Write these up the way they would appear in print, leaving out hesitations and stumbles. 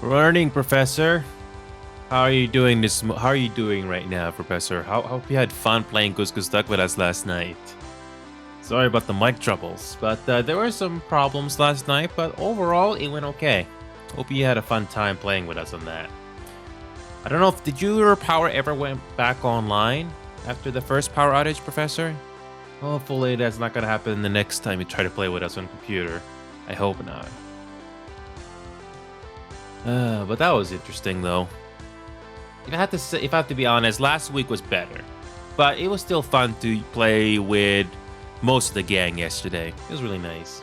Morning, Professor. How are you doing How are you doing right now, Professor? Hope you had fun playing Goose Goose Duck with us last night. Sorry about the mic troubles, but there were some problems last night, but overall it went okay. Hope you had a fun time playing with us on that. I don't know if did your power ever went back online after the first power outage, Professor? Hopefully that's not gonna happen the next time you try to play with us on computer. I hope not. But that was interesting though. If I have to be honest, last week was better, but it was still fun to play with most of the gang yesterday. It was really nice.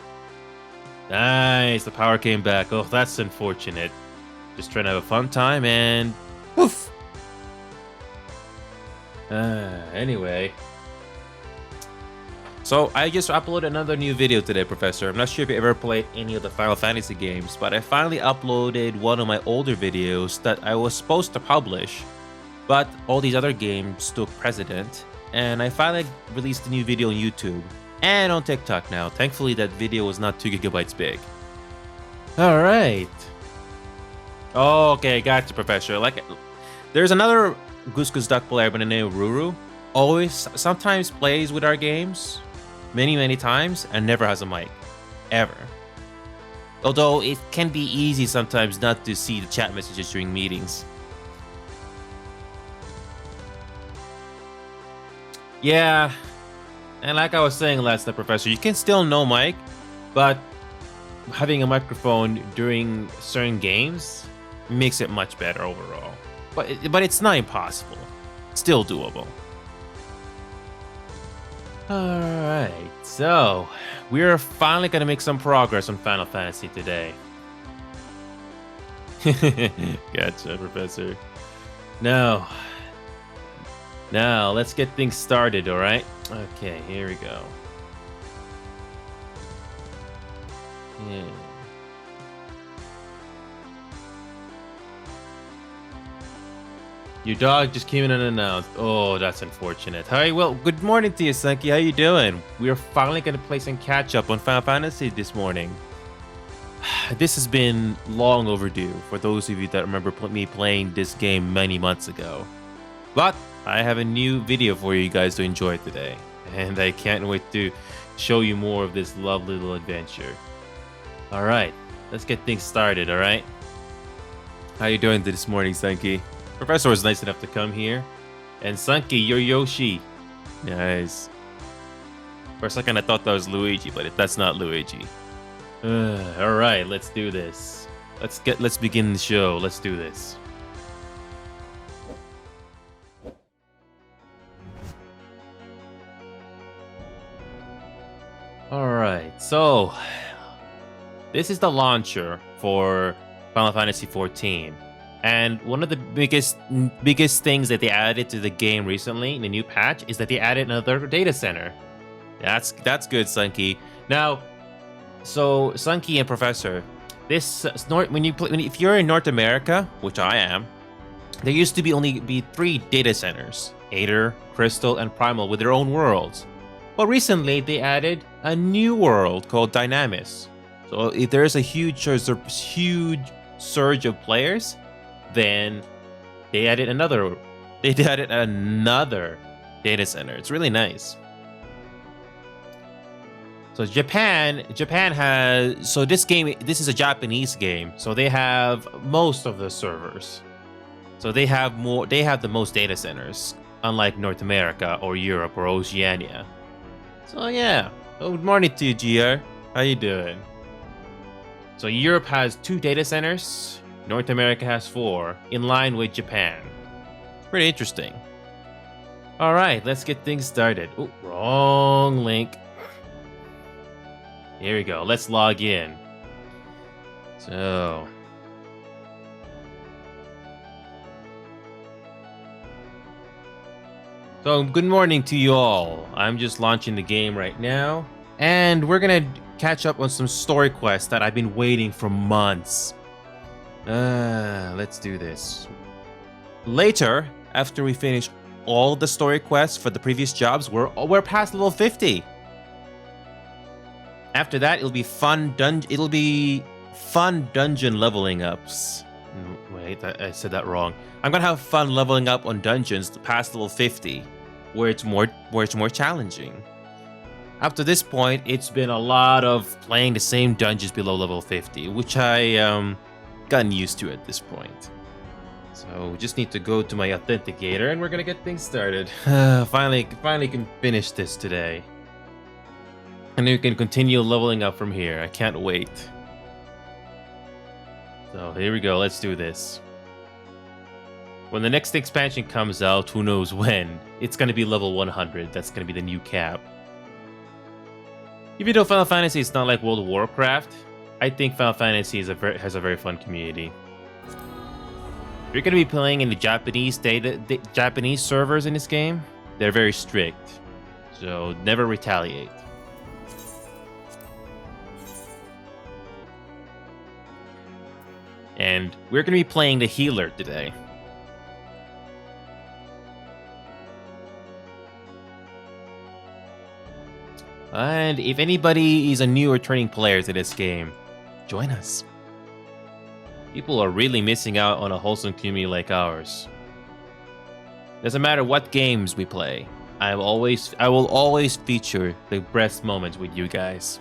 Nice, the power came back. Oh, that's unfortunate. Just trying to have a fun time and woof. Anyway. So I just uploaded another new video today, Professor. I'm not sure if you ever played any of the Final Fantasy games, but I finally uploaded one of my older videos that I was supposed to publish, but all these other games took precedent, and I finally released a new video on YouTube and on TikTok now. Thankfully, that video was not 2 gigabytes big. All right. Okay, gotcha, Professor. There's another Goose Goose Duck player by the name of Ruru. Sometimes plays with our games. Many times and never has a mic. Ever. Although it can be easy sometimes not to see the chat messages during meetings. Yeah. And like I was saying last night, Professor, you can still no mic, but having a microphone during certain games makes it much better overall. But it's not impossible. Still doable. Alright, so we're finally gonna make some progress on Final Fantasy today. Gotcha, Professor. Now, let's get things started, alright? Okay, here we go. Yeah. Your dog just came in unannounced. Oh, that's unfortunate. Hi, well, good morning to you, Sunky. How you doing? We're finally going to play some catch-up on Final Fantasy this morning. This has been long overdue for those of you that remember me playing this game many months ago. But I have a new video for you guys to enjoy today. And I can't wait to show you more of this lovely little adventure. Alright, let's get things started, alright? How you doing this morning, Sunky? Professor was nice enough to come here. And Sunky, you're Yoshi. Nice. For a second I thought that was Luigi, but that's not Luigi. Alright, let's do this. Let's begin the show. Let's do this. Alright, so this is the launcher for Final Fantasy XIV. And one of the biggest things that they added to the game recently in the new patch is that they added another data center. That's good, Sunky. Now, so Sunky and Professor, if you're in North America, which I am, there used to only be 3 data centers: Aether, Crystal, and Primal, with their own worlds. But recently they added a new world called Dynamis. So if there is a huge surge of players, then they added another data center. It's really nice. So Japan has, so this is a Japanese game, so they have most of the servers. So they have the most data centers, unlike North America or Europe or Oceania. So yeah, good morning to you, GR. How you doing? So Europe has 2 data centers. North America has 4, in line with Japan. It's pretty interesting. Alright, let's get things started. Oh, wrong link. Here we go. Let's log in. So good morning to you all. I'm just launching the game right now, and we're gonna catch up on some story quests that I've been waiting for months. Let's do this. Later, after we finish all the story quests for the previous jobs, we're past level 50. After that, it'll be fun dungeon leveling ups. Wait, I said that wrong. I'm gonna have fun leveling up on dungeons past level 50, where it's more challenging. Up to this point, it's been a lot of playing the same dungeons below level 50, which I gotten used to at this point. So we just need to go to my authenticator, and we're gonna get things started. Finally can finish this today, and then we can continue leveling up from here. I can't wait. So here we go. Let's do this. When the next expansion comes out, who knows when, it's going to be level 100. That's going to be the new cap. Even though Final Fantasy is not like World of Warcraft, I think Final Fantasy has a very fun community. You're going to be playing in the Japanese servers in this game. They're very strict, so never retaliate. And we're going to be playing the healer today. And if anybody is a new or returning player to this game, join us. People are really missing out on a wholesome community like ours. Doesn't matter what games we play, I will always feature the best moments with you guys.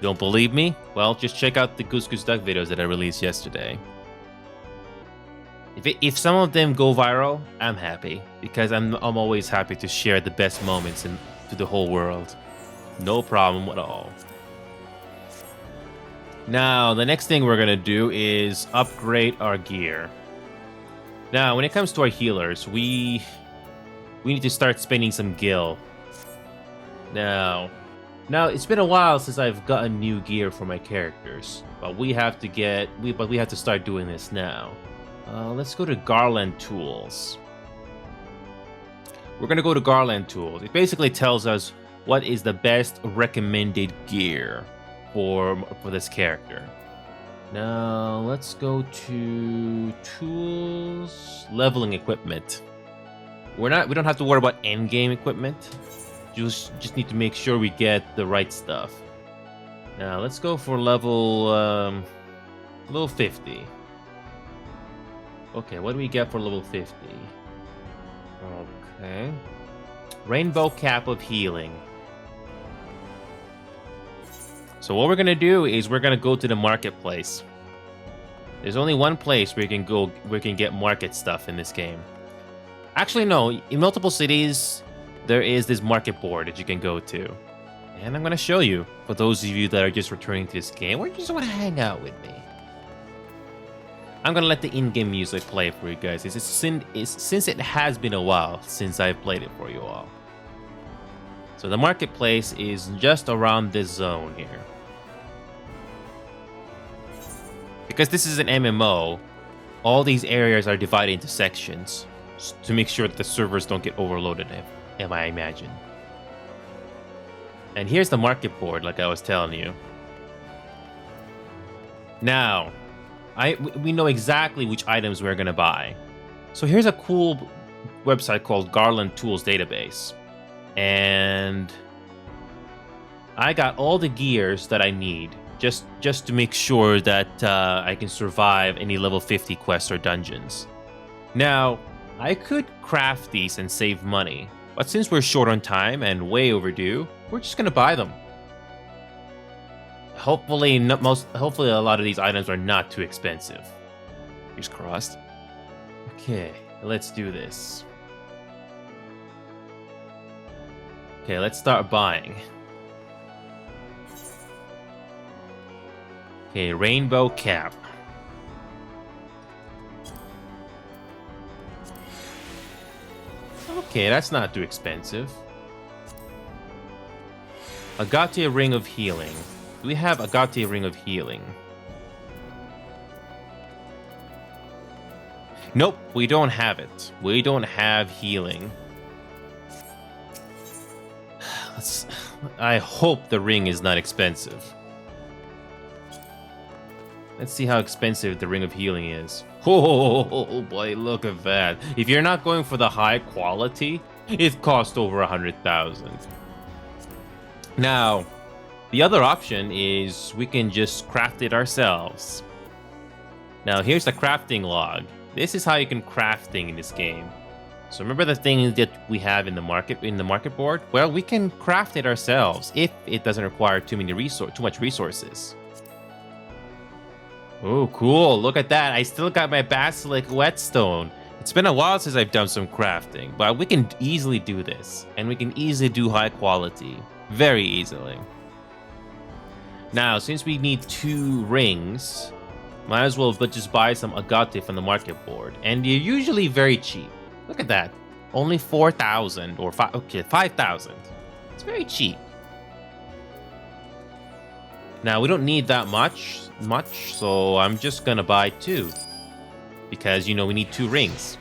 Don't believe me? Well, just check out the Goose Goose Duck videos that I released yesterday. If some of them go viral, I'm happy, because I'm always happy to share the best moments to the whole world. No problem at all. Now, the next thing we're gonna do is upgrade our gear. Now, when it comes to our healers, we need to start spending some gil. Now, it's been a while since I've gotten new gear for my characters, but we have to start doing this now. Let's go to Garland Tools. We're gonna go to Garland Tools. It basically tells us what is the best recommended gear for this character. Now let's go to Tools, Leveling Equipment. We don't have to worry about end game equipment. Just need to make sure we get the right stuff. Now let's go for level 50. Okay, what do we get for level 50? Okay. Rainbow Cap of Healing. So what we're gonna do is we're gonna go to the marketplace. There's only one place where you can go where you can get market stuff in this game. Actually, no. In multiple cities, there is this market board that you can go to. And I'm going to show you, for those of you that are just returning to this game or just want to hang out with me. I'm going to let the in-game music play for you guys. Since it has been a while since I've played it for you all. So the marketplace is just around this zone here. Because this is an MMO, all these areas are divided into sections to make sure that the servers don't get overloaded, I imagine. And here's the market board, like I was telling you. Now, we know exactly which items we're gonna buy. So here's a cool website called Garland Tools Database. And I got all the gears that I need just to make sure that I can survive any level 50 quests or dungeons. Now, I could craft these and save money, but since we're short on time and way overdue, we're just gonna buy them. Hopefully a lot of these items are not too expensive. Fingers crossed. Okay, let's do this. Okay, let's start buying. Okay, Rainbow Cap. Okay, that's not too expensive. Agate Ring of Healing. Do we have Agate Ring of Healing? Nope, we don't have it. We don't have healing. I hope the ring is not expensive. Let's see how expensive the Ring of Healing is. Oh boy, look at that. If you're not going for the high quality, it costs over 100,000. Now, the other option is we can just craft it ourselves. Now, here's the crafting log. This is how you can craft things in this game. So remember the thing that we have in the market board? Well, we can craft it ourselves if it doesn't require too much resources. Oh, cool. Look at that. I still got my basilic whetstone. It's been a while since I've done some crafting, but we can easily do this. And we can easily do high quality. Very easily. Now, since we need 2 rings, might as well just buy some agate from the market board. And they're usually very cheap. Look at that. Only 4,000 or 5,000. It's very cheap. Now, we don't need that much, so I'm just gonna buy 2. Because, we need 2 rings.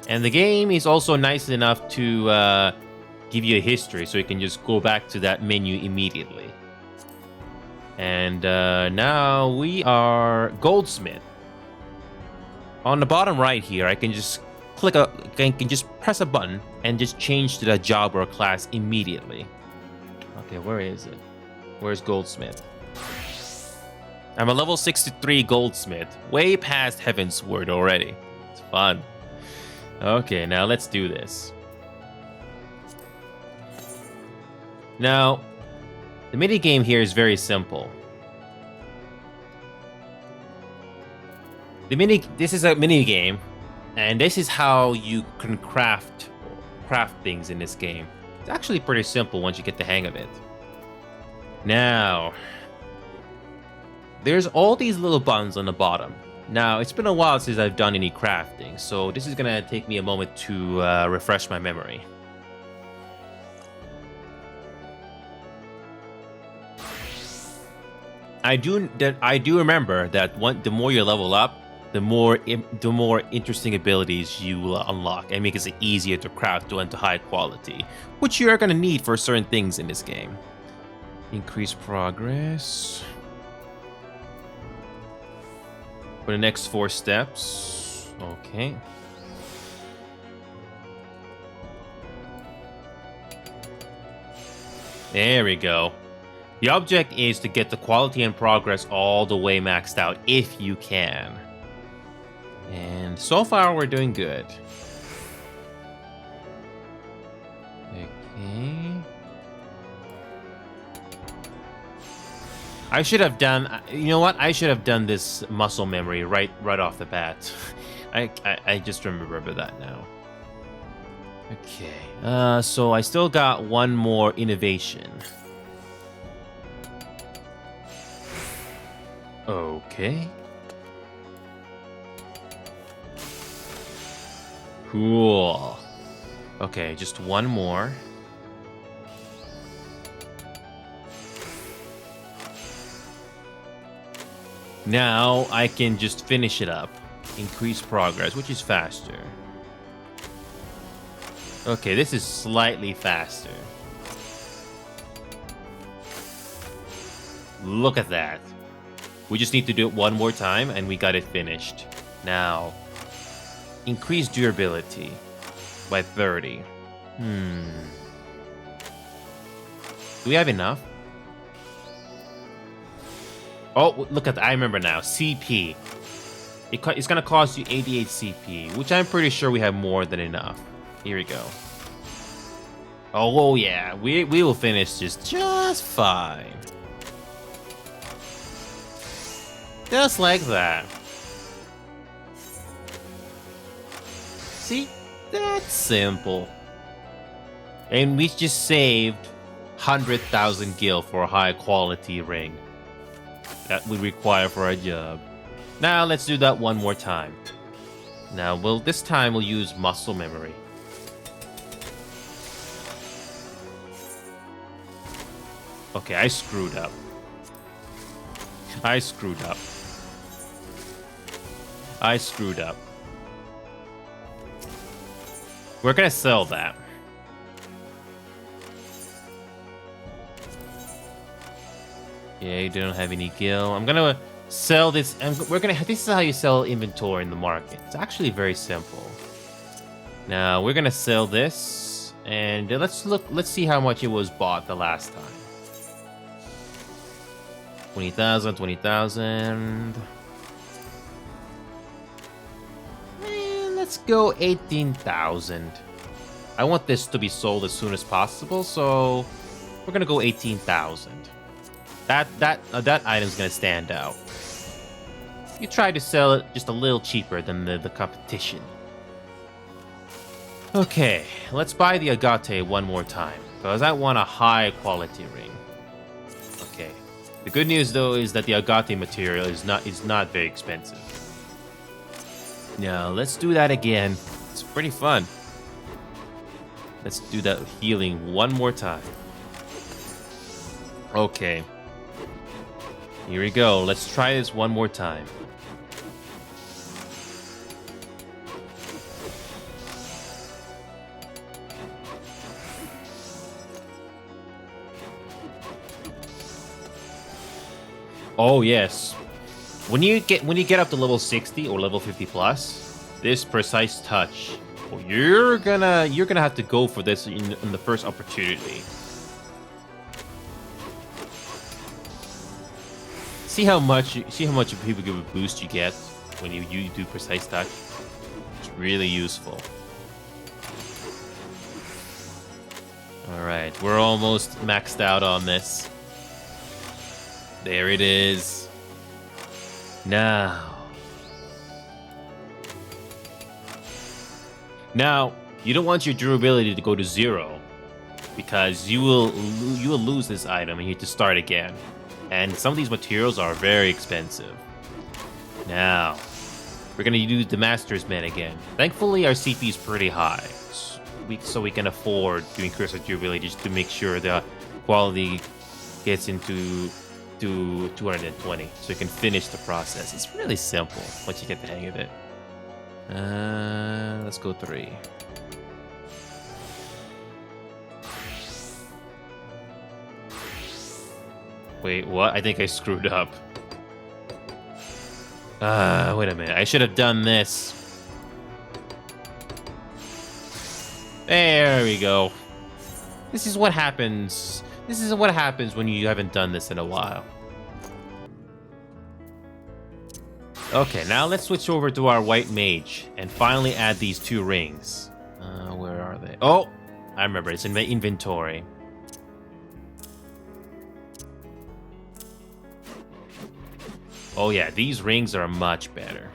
And the game is also nice enough to give you a history, so you can just go back to that menu immediately. And now we are goldsmith. On the bottom right here, I can just press a button and just change to the job or class immediately. Okay, where is it? Where's goldsmith? I'm a level 63 goldsmith, way past Heaven's Word already. It's fun. Okay, now let's do this. Now, the mini game here is very simple. This is a mini game, and this is how you can craft things in this game. It's actually pretty simple once you get the hang of it. Now, there's all these little buttons on the bottom. Now, it's been a while since I've done any crafting, so this is gonna take me a moment to refresh my memory. I do remember that the more you level up, the more interesting abilities you will unlock, and makes it easier to craft to high quality, which you are going to need for certain things in this game. Increase progress for the next 4 steps. Okay. There we go. The object is to get the quality and progress all the way maxed out if you can. And so far, we're doing good. Okay. I should have done... You know what? I should have done this muscle memory right off the bat. I just remember that now. Okay. So I still got one more innovation. Okay. Cool. Okay, just one more. Now I can just finish it up. Increase progress, which is faster. Okay, this is slightly faster. Look at that. We just need to do it one more time and we got it finished. Now, increase durability by 30. Do we have enough? Oh, look at that. I remember now. CP. It's going to cost you 88 CP, which I'm pretty sure we have more than enough. Here we go. Oh, yeah. We will finish this just fine. Just like that. See? That's simple. And we just saved 100,000 gil for a high quality ring that we require for our job. Now let's do that one more time. Now, this time we'll use muscle memory. Okay, I screwed up. I screwed up. We're gonna sell that. Yeah, you don't have any gil. I'm gonna sell this. This is how you sell inventory in the market. It's actually very simple. Now we're gonna sell this, and let's see how much it was bought the last time. 20,000, 20,000. let's go 18,000. I want this to be sold as soon as possible, so we're gonna go 18,000. That item's gonna stand out. You try to sell it just a little cheaper than the competition. Okay, let's buy the agate one more time, because I want a high quality ring. Okay. The good news though is that the agate material is not very expensive. Now let's do that again. It's pretty fun. Let's do that healing one more time. Okay. Here we go. Let's try this one more time. Oh yes. When you get up to level 60 or level 50 plus, this precise touch, you're gonna have to go for this in the first opportunity. See how much of people give a boost you get when you do precise touch. It's really useful. All right, we're almost maxed out on this. There it is. Now, you don't want your durability to go to 0 because you will lose this item and you have to start again. And some of these materials are very expensive. Now, we're gonna use the Master's Men again. Thankfully, our CP is pretty high, so we can afford to increase our durability just to make sure the quality gets into 220, so you can finish the process. It's really simple once you get the hang of it. Let's go 3. Wait, what? I think I screwed up. Wait a minute. I should have done this. There we go. This is what happens. This is what happens when you haven't done this in a while. Okay, now let's switch over to our white mage and finally add these 2 rings. Where are they? Oh, I remember. It's in my inventory. Oh yeah, these rings are much better.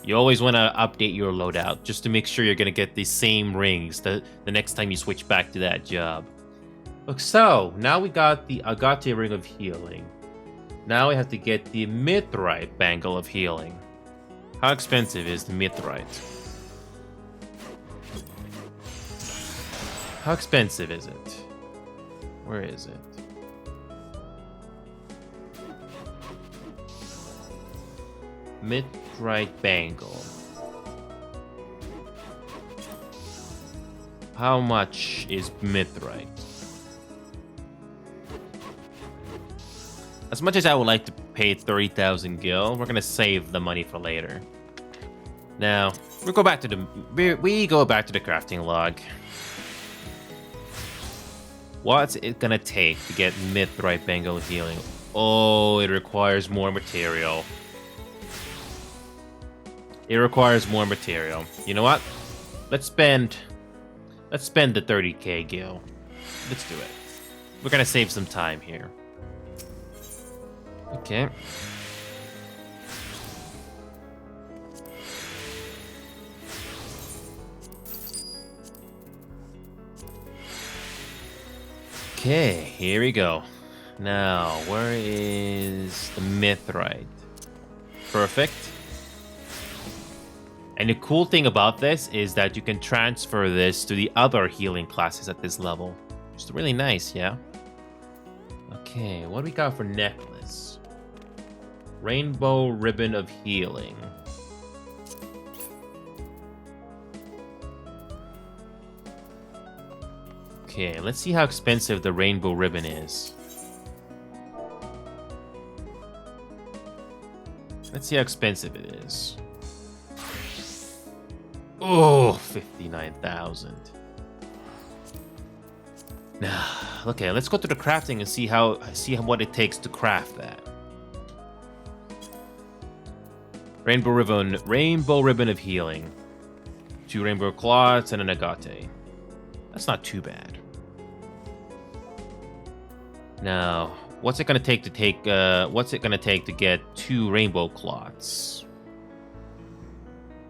You always want to update your loadout just to make sure you're going to get the same rings the next time you switch back to that job. Look, so now we got the agate ring of healing. Now we have to get the mithrite bangle of healing. How expensive is the mithrite? How expensive is it? Where is it? Mithrite bangle. How much is mithrite? As much as I would like to pay 30,000 gil, we're gonna save the money for later. Now, we go back to the crafting log. What's it gonna take to get mithrite bangle healing? Oh, it requires more material. It requires more material. You know what? Let's spend the 30k gil. Let's do it. We're gonna save some time here. Okay. Okay, here we go. Now, where is the mithrite? Perfect. And the cool thing about this is that you can transfer this to the other healing classes at this level. It's really nice, yeah? Okay, what do we got for necklace? Rainbow ribbon of healing. Okay, let's see how expensive the rainbow ribbon is. Let's see how expensive it is. Oh, 59,000. Now, okay, let's go to the crafting and see what it takes to craft that. Rainbow ribbon of healing. 2 rainbow clots and an agate. That's not too bad. Now, what's it gonna take to get 2 rainbow clots?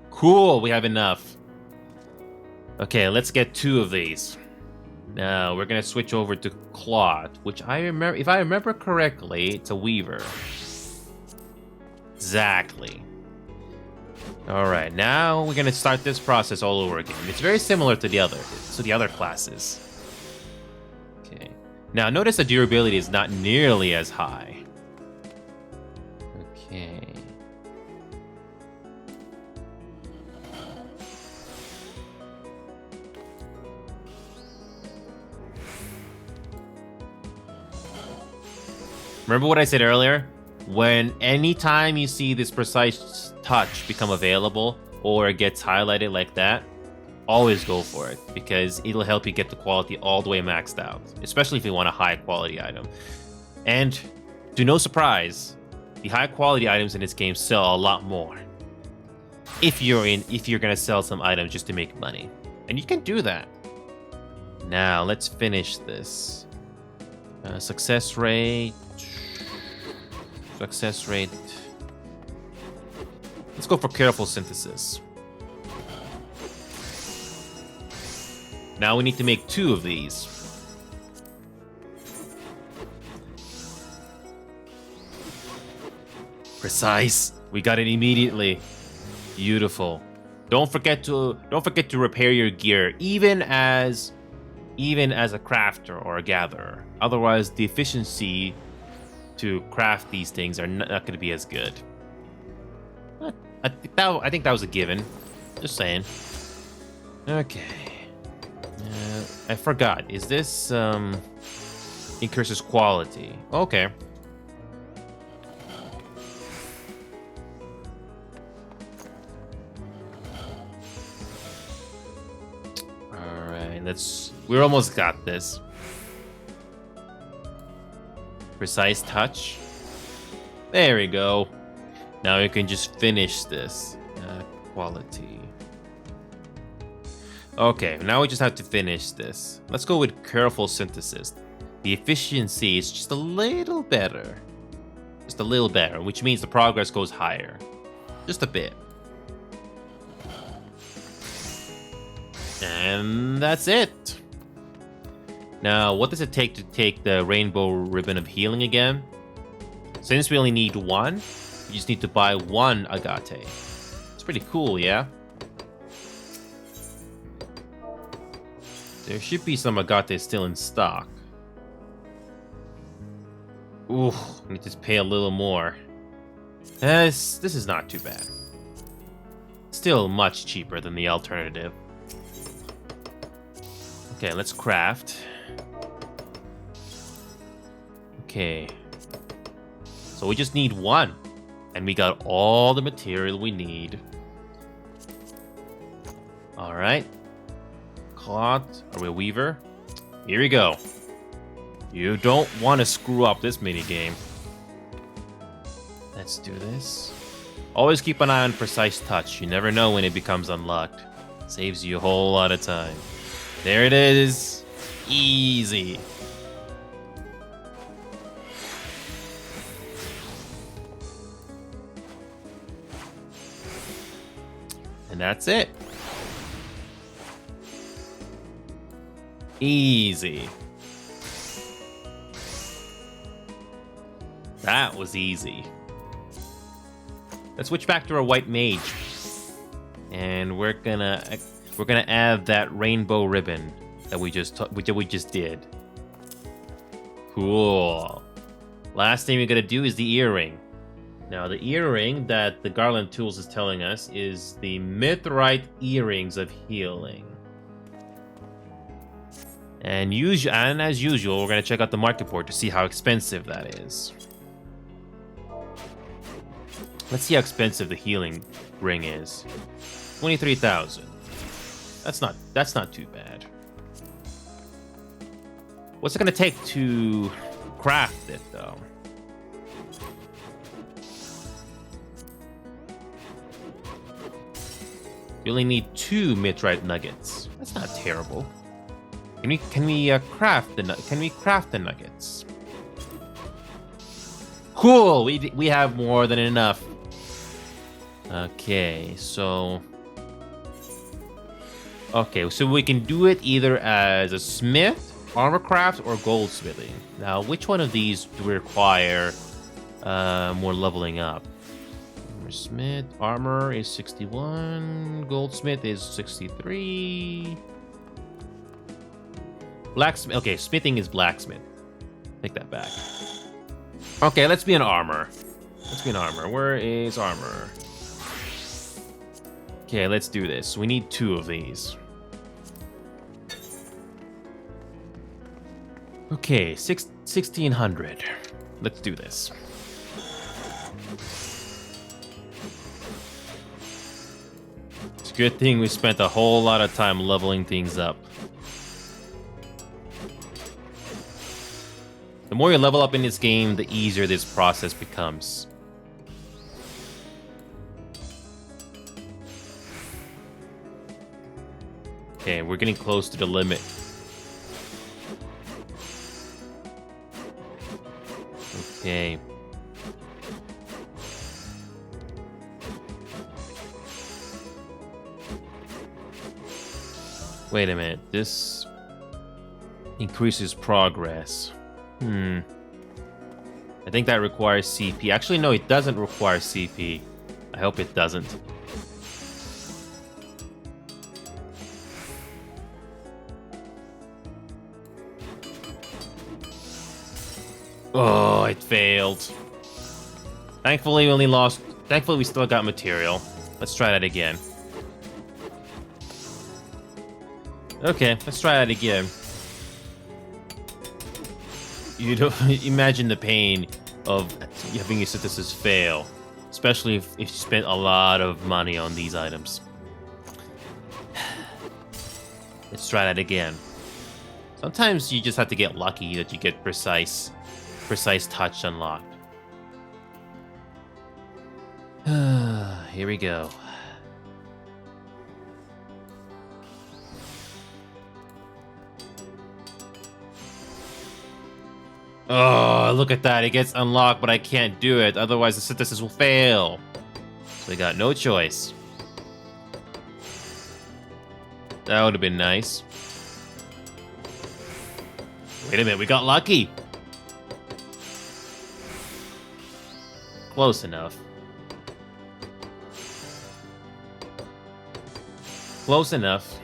Cool, we have enough. Okay, let's get 2 of these. Now we're gonna switch over to clot, which if I remember correctly, it's a weaver. Exactly. All right, now we're gonna start this process all over again. It's very similar to the other classes. Okay. Now notice the durability is not nearly as high. Okay. Remember what I said earlier? Anytime you see this precise touch become available or it gets highlighted like that, always go for it because it'll help you get the quality all the way maxed out, especially if you want a high quality item. And to no surprise, the high quality items in this game sell a lot more. If you're gonna sell some items just to make money, and you can do that. Now let's finish this. Success rate. Success rate. Let's go for careful synthesis. Now we need to make 2 of these. Precise. We got it immediately. Beautiful. Don't forget to repair your gear, even as a crafter or a gatherer. Otherwise, the efficiency to craft these things are not going to be as good. I think that was a given. Just saying. Okay. I forgot. Is this increases quality? Okay. All right. We almost got this. Precise touch. There we go. Now we can just finish this. Quality. Okay, now we just have to finish this. Let's go with careful synthesis. The efficiency is just a little better. Just a little better, which means the progress goes higher. Just a bit. And that's it. Now, what does it take to take the rainbow ribbon of healing again? Since we only need 1, you just need to buy 1 agate. It's pretty cool, yeah? There should be some agate still in stock. Ooh, I need to pay a little more. This is not too bad. Still much cheaper than the alternative. Okay, let's craft. Okay. So we just need 1. And we got all the material we need. Alright. Cloth. Are we a weaver? Here we go. You don't want to screw up this minigame. Let's do this. Always keep an eye on precise touch. You never know when it becomes unlocked. Saves you a whole lot of time. There it is. Easy. And that's it. Easy. That was easy. Let's switch back to our white mage. And we're gonna add that rainbow ribbon that we just did. Cool. Last thing we're gonna do is the earring. Now, the earring that the Garland Tools is telling us is the Mithrite Earrings of Healing. And as usual, we're going to check out the market board to see how expensive that is. Let's see how expensive the healing ring is. 23,000. That's not too bad. What's it going to take to craft it, though? We only need 2 meteorite nuggets. That's not terrible. Can we craft the nuggets? Cool. We have more than enough. Okay, so we can do it either as a smith, armor craft, or goldsmithing. Now, which one of these do we require more leveling up? Smith, armor is 61, goldsmith is 63. Blacksmith, okay, smithing is blacksmith. Take that back. Okay, let's be an armor. Where is armor? Okay, let's do this. We need 2 of these. Okay, 1600. Let's do this. It's a good thing we spent a whole lot of time leveling things up. The more you level up in this game, the easier this process becomes. Okay, we're getting close to the limit. Okay. Wait a minute. This increases progress. I think that requires CP. Actually, no, it doesn't require CP. I hope it doesn't. Oh, it failed. Thankfully, we still got material. Let's try that again. Okay, let's try that again. You don't imagine the pain of having your synthesis fail, especially if you spent a lot of money on these items. Let's try that again. Sometimes you just have to get lucky that you get precise touch unlocked. Here we go. Oh, look at that. It gets unlocked, but I can't do it. Otherwise, the synthesis will fail. So we got no choice. That would have been nice. Wait a minute, we got lucky. Close enough. Close enough.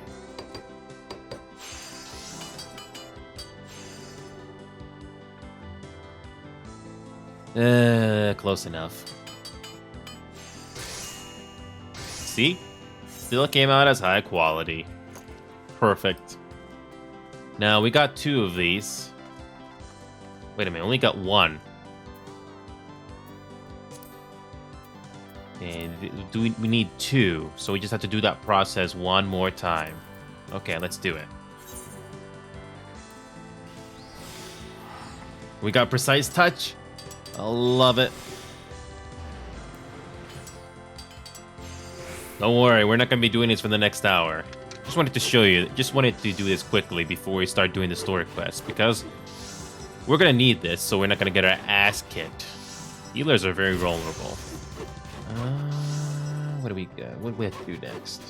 Close enough. See? Still came out as high quality. Perfect. Now, we got 2 of these. Wait a minute, only got 1. And we need 2, so we just have to do that process one more time. Okay, let's do it. We got precise touch. I love it. Don't worry, we're not going to be doing this for the next hour. Just wanted to show you, just wanted to do this quickly before we start doing the story quest, because we're going to need this, so we're not going to get our ass kicked. Healers are very vulnerable. What do we got? What do we have to do next?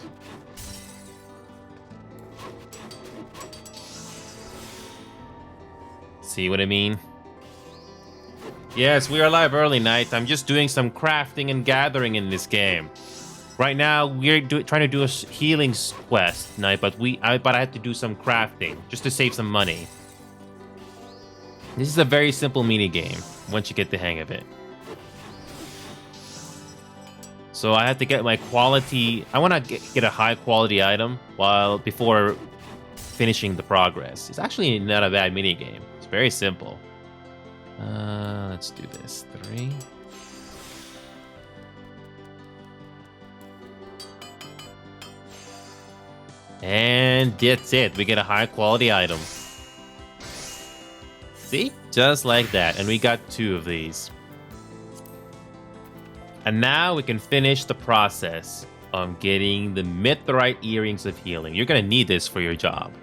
See what I mean? Yes, we are live early, Night. I'm just doing some crafting and gathering in this game. Right now, we're trying to do a healing quest, Night, but I have to do some crafting just to save some money. This is a very simple mini game once you get the hang of it. So I have to get my quality. I want to get a high quality item before finishing the progress. It's actually not a bad mini game. It's very simple. Let's do this. 3. And that's it. We get a high quality item. See? Just like that. And we got 2 of these. And now we can finish the process. on getting the Mithrite Earrings of Healing. You're gonna need this for your job.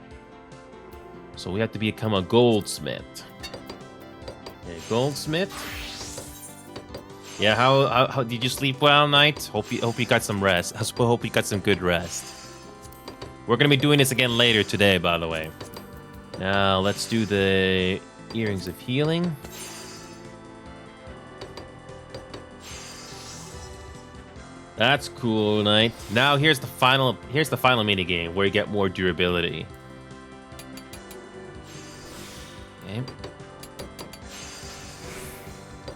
So we have to become a goldsmith. Okay, goldsmith. Yeah, how did you sleep well, Knight? Hope you got some rest. I hope you got some good rest. We're gonna be doing this again later today, by the way. Now let's do the Earrings of Healing. That's cool, Knight. Now here's the final mini game where you get more durability. Okay.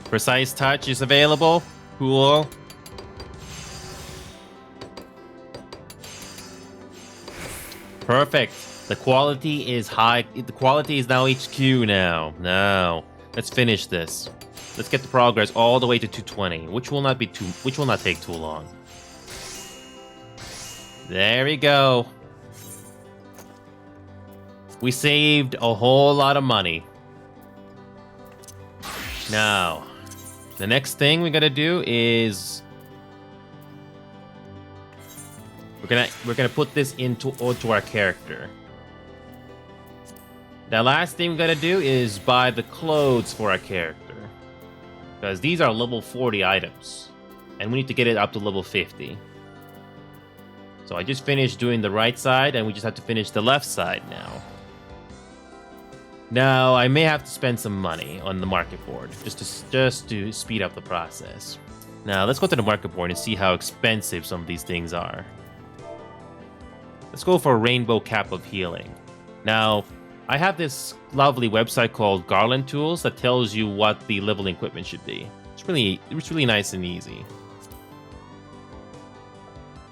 Precise touch is available. Cool. Perfect. The quality is high. The quality is now HQ now. Now, let's finish this. Let's get the progress all the way to 220, which will not take too long. There we go. We saved a whole lot of money. Now, the next thing we gotta do is we're gonna put this onto our character. The last thing we gotta do is buy the clothes for our character, because these are level 40 items, and we need to get it up to level 50. So I just finished doing the right side, and we just have to finish the left side now. Now, I may have to spend some money on the market board, just to speed up the process. Now, let's go to the market board and see how expensive some of these things are. Let's go for a Rainbow Cap of Healing. Now, I have this lovely website called Garland Tools that tells you what the leveling equipment should be. It's really nice and easy.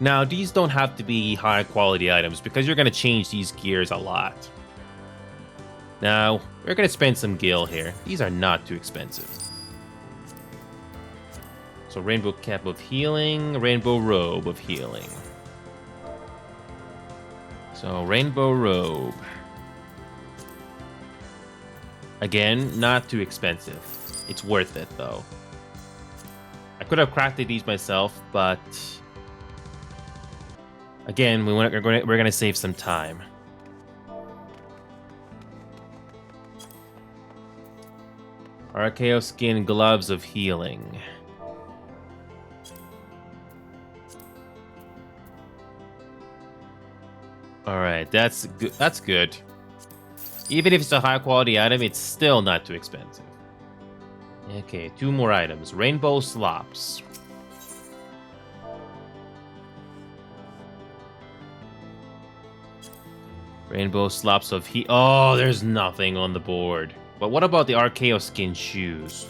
Now, these don't have to be high quality items because you're going to change these gears a lot. Now, we're going to spend some gil here. These are not too expensive. So, Rainbow Cap of Healing, Rainbow Robe of Healing. So, Rainbow Robe. Again, not too expensive. It's worth it, though. I could have crafted these myself, but again, we're going to save some time. Archaeo Skin Gloves of Healing. Alright, that's good. That's good. Even if it's a high quality item, it's still not too expensive. Okay, 2 more items. Rainbow Slops. Rainbow Slops of Heat. Oh, there's nothing on the board. But what about the Archaeo Skin shoes?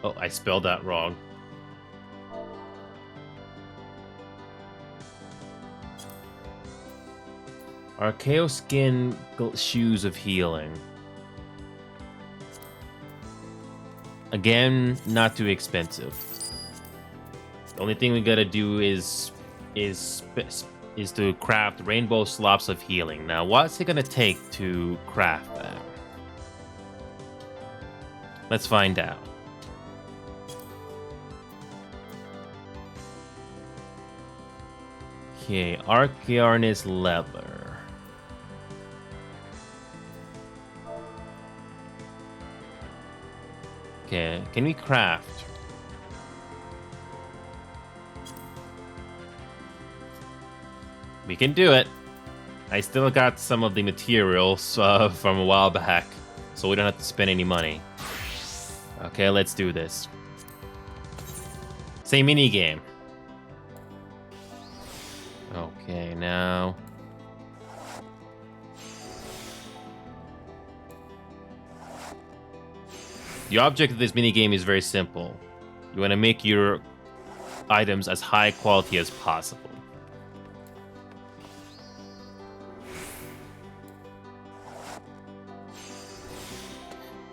Oh, I spelled that wrong. Archaeo Skin shoes of healing. Again, not too expensive. The only thing we gotta do is to craft Rainbow Slops of Healing. Now, what's it gonna take to craft that? Let's find out. Okay, Archaearnis Leather. Okay, can we craft? We can do it. I still got some of the materials from a while back, so we don't have to spend any money. Okay, let's do this. Same mini game. Okay, now. The object of this mini game is very simple. You want to make your items as high quality as possible.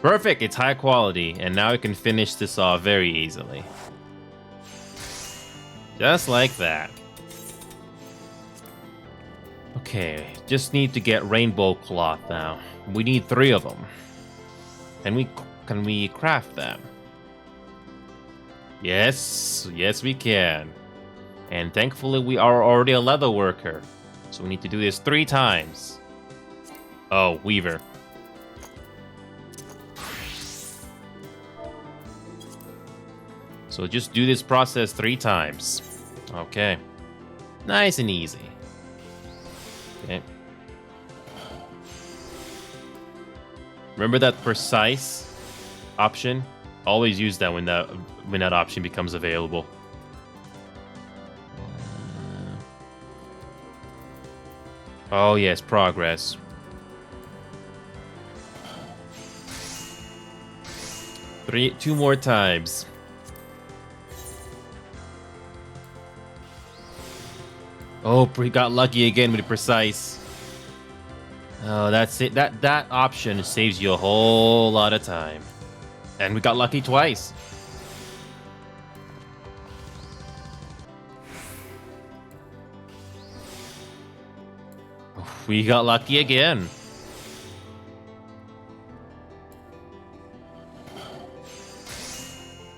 Perfect, it's high quality, and now we can finish this off very easily. Just like that. Okay, just need to get rainbow cloth now. We need 3 of them. Can we craft them? Yes, yes we can. And thankfully we are already a leather worker. So we need to do this 3 times. Oh, Weaver. So just do this process 3 times. Okay. Nice and easy. Okay. Remember that precise option? Always use that when that option becomes available. Oh yes, progress. Two more times. Oh, he got lucky again with the precise. Oh, that's it. That option saves you a whole lot of time. And we got lucky twice. We got lucky again.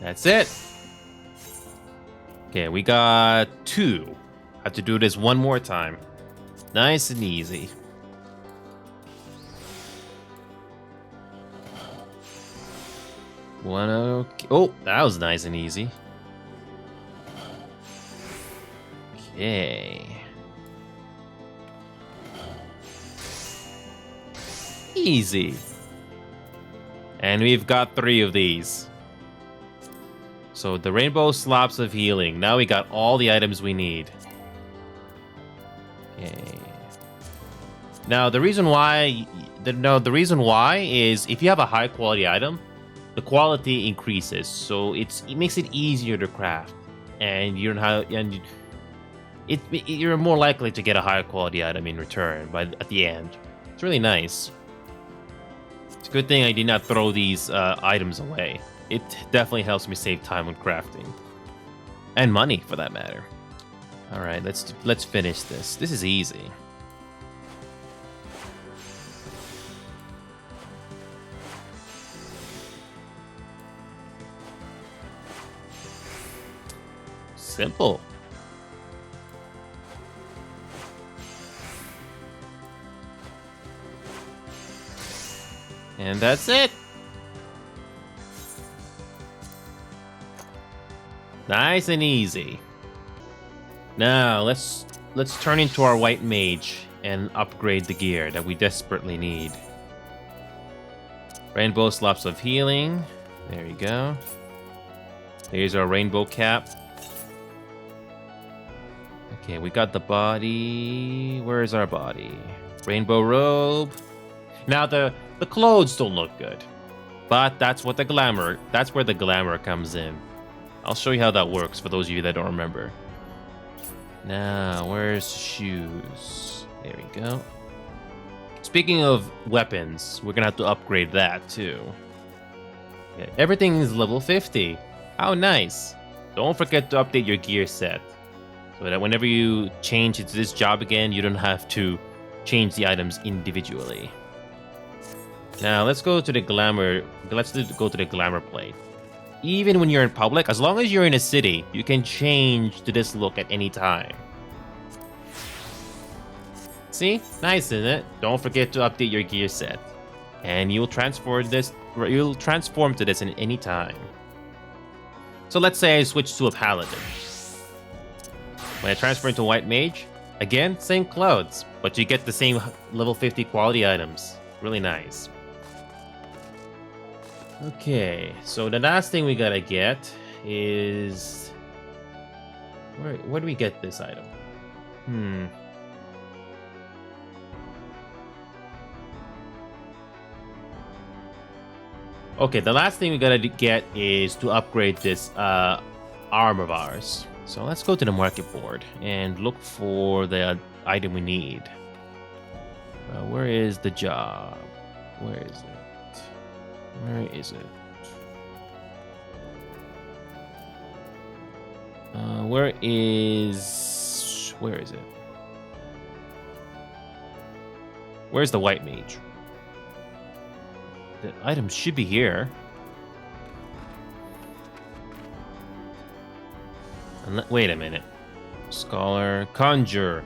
That's it. Okay, we got 2. Have to do this one more time. Nice and easy. One, okay. Oh, that was nice and easy. Okay. Easy. And we've got 3 of these. So the rainbow slabs of healing. Now we got all the items we need. Okay. Now the reason why is if you have a high quality item, the quality increases, so it makes it easier to craft, and you're more likely to get a higher quality item in return. But at the end, it's really nice. It's a good thing I did not throw these items away. It definitely helps me save time when crafting, and money for that matter. All right, let's finish this. This is easy. Simple. And that's it. Nice and easy. Now let's turn into our white mage and upgrade the gear that we desperately need. Rainbow slops of healing. There you go. Here's our rainbow cap. Okay, we got the body. Where is our body? Rainbow robe. Now the clothes don't look good, but that's where the glamour comes in. I'll show you how that works for those of you that don't remember. Now, where's shoes? There we go. Speaking of weapons, we're gonna have to upgrade that too. Okay, everything is level 50. How nice. Don't forget to update your gear set, so that whenever you change into this job again, you don't have to change the items individually. Now let's go to the glamour. Let's go to the glamour plate. Even when you're in public, as long as you're in a city, you can change to this look at any time. See? Nice, isn't it? Don't forget to update your gear set, and you'll transform to this in any time. So let's say I switch to a paladin. When I transfer into white mage, again, same clothes, but you get the same level 50 quality items. Really nice. Okay, so the last thing we gotta get is... Where do we get this item? Okay, the last thing we gotta get is to upgrade this arm of ours. So let's go to the market board and look for the item we need. Where is the job? Where is it? Where is it? Where is it? Where's the white mage? The item should be here. Wait a minute. Scholar, conjure,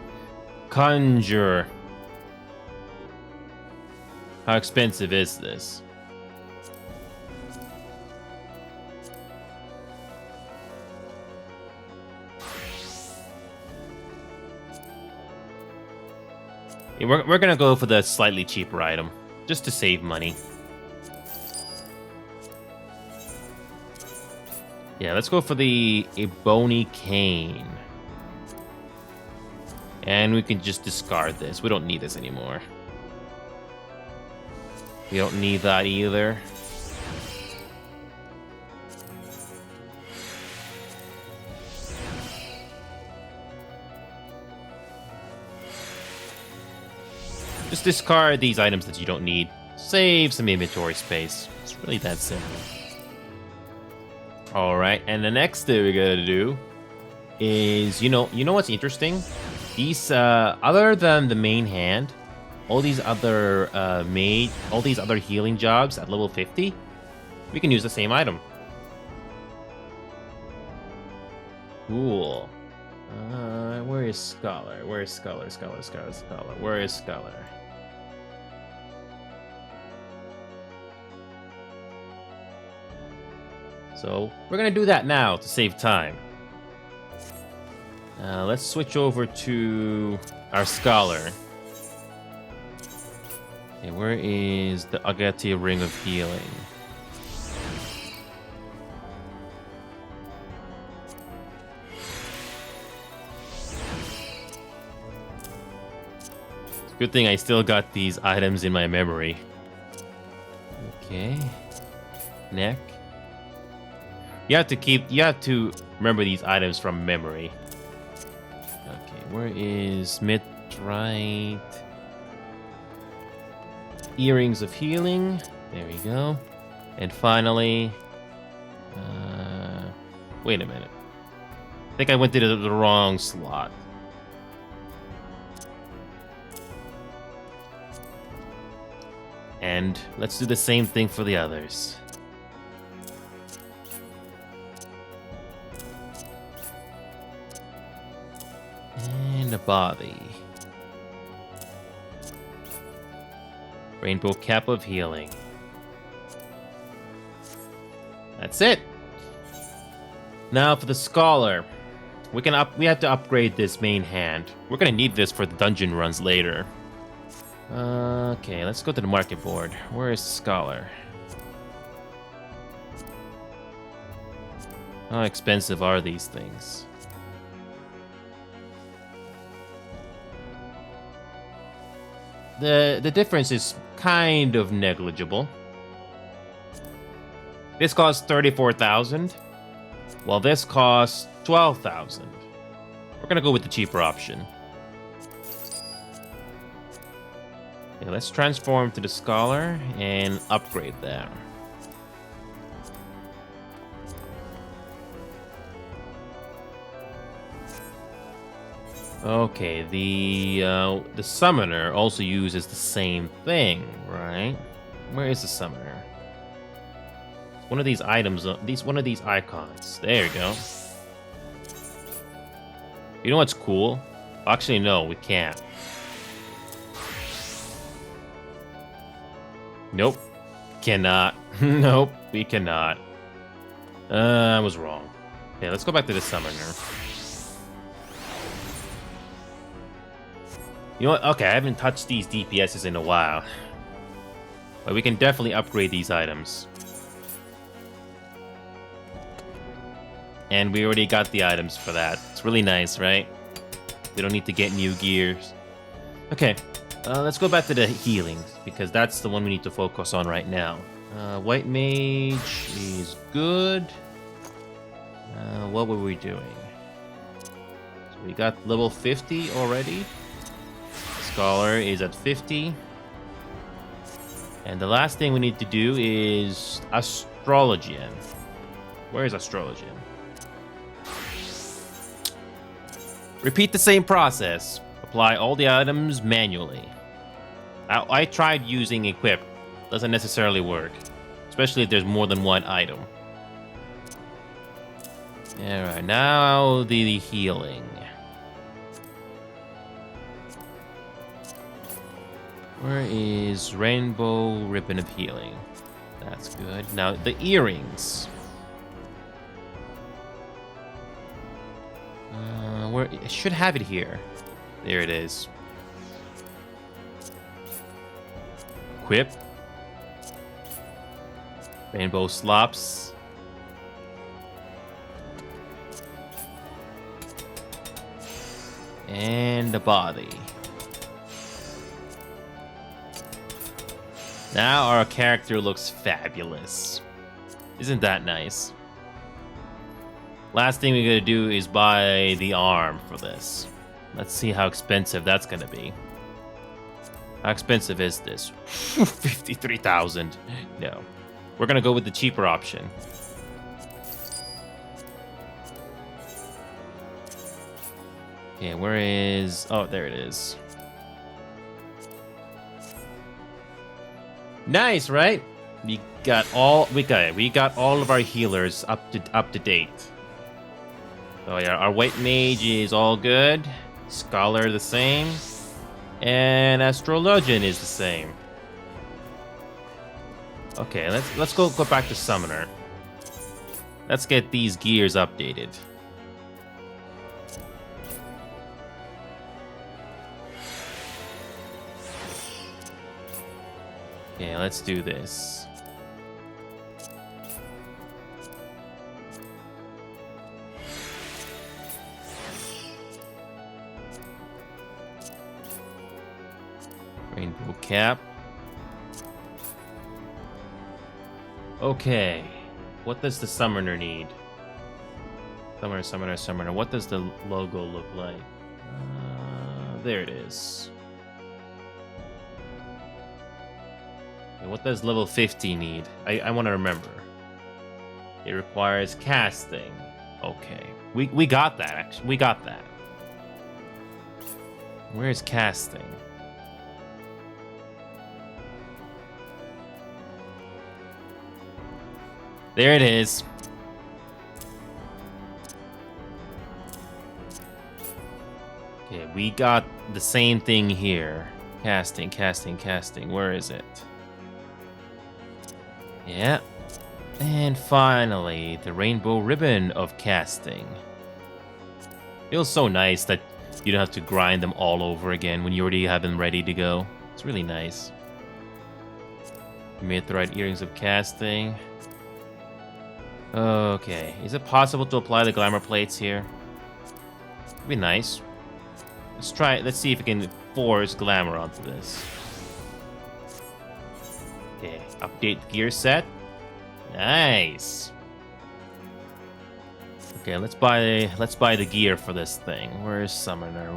conjure. How expensive is this? Yeah, we're gonna go for the slightly cheaper item, just to save money. Yeah, let's go for the Ebony Cane. And we can just discard this. We don't need this anymore. We don't need that either. Just discard these items that you don't need. Save some inventory space. It's really that simple. Alright, and the next thing we're gonna do is, you know what's interesting? These, other than the main hand, all these other healing jobs at level 50, we can use the same item. Cool. Where is Scholar? Where is Scholar? Scholar. Where is Scholar? So we're gonna do that now to save time. Let's switch over to our Scholar. Okay, where is the Agati Ring of Healing? Good thing I still got these items in my memory. Okay. Neck. You have to remember these items from memory. Okay, where is Mithrite? Earrings of Healing. There we go. And finally, wait a minute. I think I went to the wrong slot. And let's do the same thing for the others. And a body. Rainbow Cap of Healing. That's it. Now for the Scholar. We have to upgrade this main hand. We're gonna need this for the dungeon runs later. Okay, let's go to the market board. Where is Scholar? How expensive are these things? The difference is kind of negligible. This costs 34,000, while this costs 12,000. We're gonna go with the cheaper option. Okay, let's transform to the Scholar and upgrade there. Okay, the Summoner also uses the same thing, right? Where is the Summoner? One of these items, one of these icons. There you go. You know what's cool? Actually, no, we can't. Nope. Cannot. Nope, we cannot. I was wrong. Okay, let's go back to the Summoner. You know what? Okay, I haven't touched these DPSs in a while. But we can definitely upgrade these items. And we already got the items for that. It's really nice, right? We don't need to get new gears. Okay, let's go back to the healings, because that's the one we need to focus on right now. White Mage is good. What were we doing? So we got level 50 already. Scholar is at 50. And the last thing we need to do is Astrologian. Where is Astrologian? Repeat the same process. Apply all the items manually. I tried using Equip. Doesn't necessarily work. Especially if there's more than one item. Alright, now the healing. Where is Rainbow Ribbon of Healing? That's good. Now, the earrings. Where I should have it here. There it is. Equip. Rainbow slops. And the body. Now our character looks fabulous. Isn't that nice? Last thing we're gonna do is buy the arm for this. Let's see how expensive that's gonna be. How expensive is this? 53,000. No. We're gonna go with the cheaper option. Okay, where is... Oh, there it is. Nice, right? We got all of our healers up to date. Oh yeah, our white mage is all good. Scholar the same. And Astrologian is the same. Okay, let's go back to Summoner. Let's get these gears updated. Okay, let's do this. Rainbow cap. Okay. What does the summoner need? Summoner. What does the logo look like? There it is. Okay, what does level 50 need? I want to remember. It requires casting. Okay. We got that, actually. We got that. Where's casting? There it is. Okay, we got the same thing here. Casting. Where is it? Yeah. And finally, the rainbow ribbon of casting. Feels so nice that you don't have to grind them all over again when you already have them ready to go. It's really nice. You made the right earrings of casting. Okay, is it possible to apply the glamour plates here? It'd be nice. Let's try it. Let's see if we can force glamour onto this. Okay, update the gear set. Nice. Okay, let's buy the gear for this thing. Where is Summoner?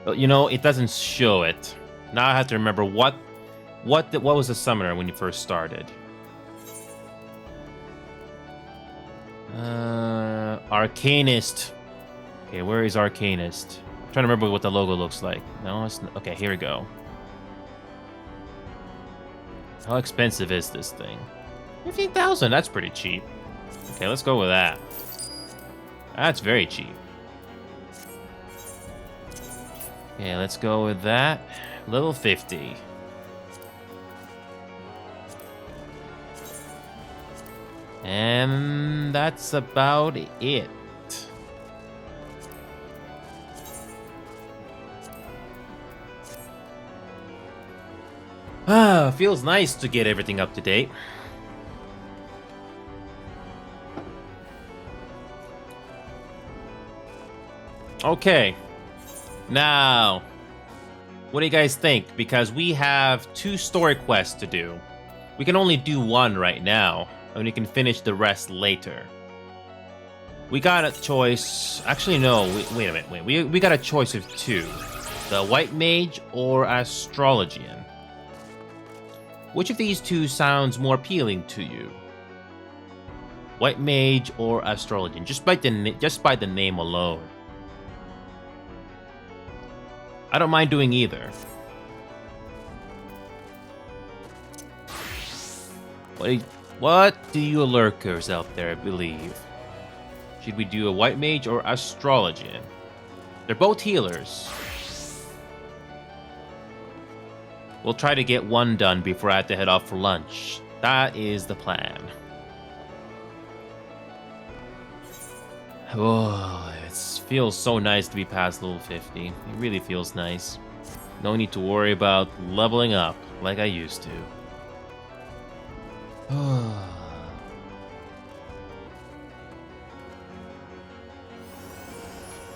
Well, you know, it doesn't show it. Now I have to remember what was the Summoner when you first started. Arcanist. Okay, where is Arcanist? I'm trying to remember what the logo looks like. No, it's not. Okay, here we go. How expensive is this thing? 15,000. That's pretty cheap. Okay, let's go with that. That's very cheap. Okay, let's go with that. Level 50. And that's about it. Feels nice to get everything up to date. Okay. Now, what do you guys think? Because we have 2 story quests to do. We can only do 1 right now, and we can finish the rest later. We got a choice. Actually, no. Wait a minute. We got a choice of 2: the White Mage or Astrologian. Which of these 2 sounds more appealing to you? White Mage or Astrologian? Just by the name alone. I don't mind doing either. What What do you lurkers out there believe? Should we do a white mage or astrologian? They're both healers. We'll try to get one done before I have to head off for lunch. That is the plan. Oh, it feels so nice to be past level 50. It really feels nice. No need to worry about leveling up like I used to.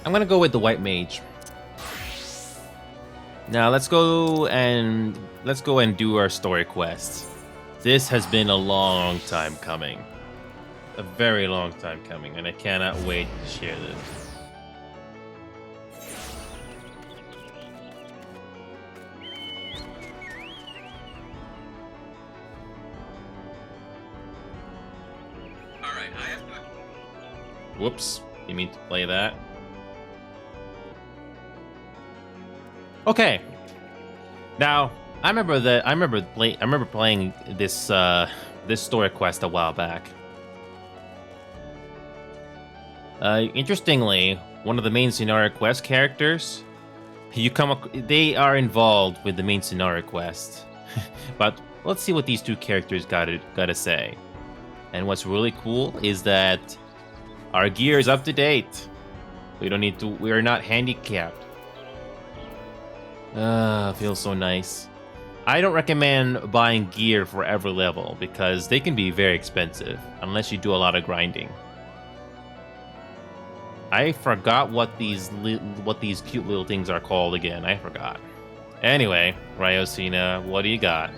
I'm gonna go with the white mage. Now let's go and do our story quest. This has been a long time coming. A very long time coming, and I cannot wait to share this. Alright, I have to... Whoops. You mean to play that? Okay. Now, I remember playing this this story quest a while back. Interestingly, one of the main scenario quest characters, they are involved with the main scenario quest. But let's see what these two characters gotta say. And what's really cool is that our gear is up to date. We are not handicapped. Feels so nice. I don't recommend buying gear for every level because they can be very expensive unless you do a lot of grinding. I forgot what these cute little things are called again. I forgot. Anyway, Ryosina, what do you got?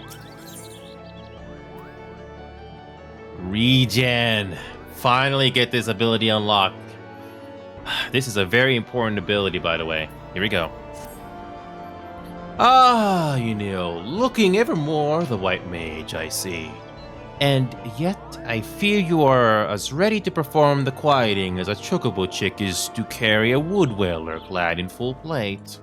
Regen. Finally get this ability unlocked. This is a very important ability, by the way. Here we go. Ah, looking ever more the white mage, I see. And yet, I fear you are as ready to perform the quieting as a chocobo chick is to carry a wood whaler clad in full plate.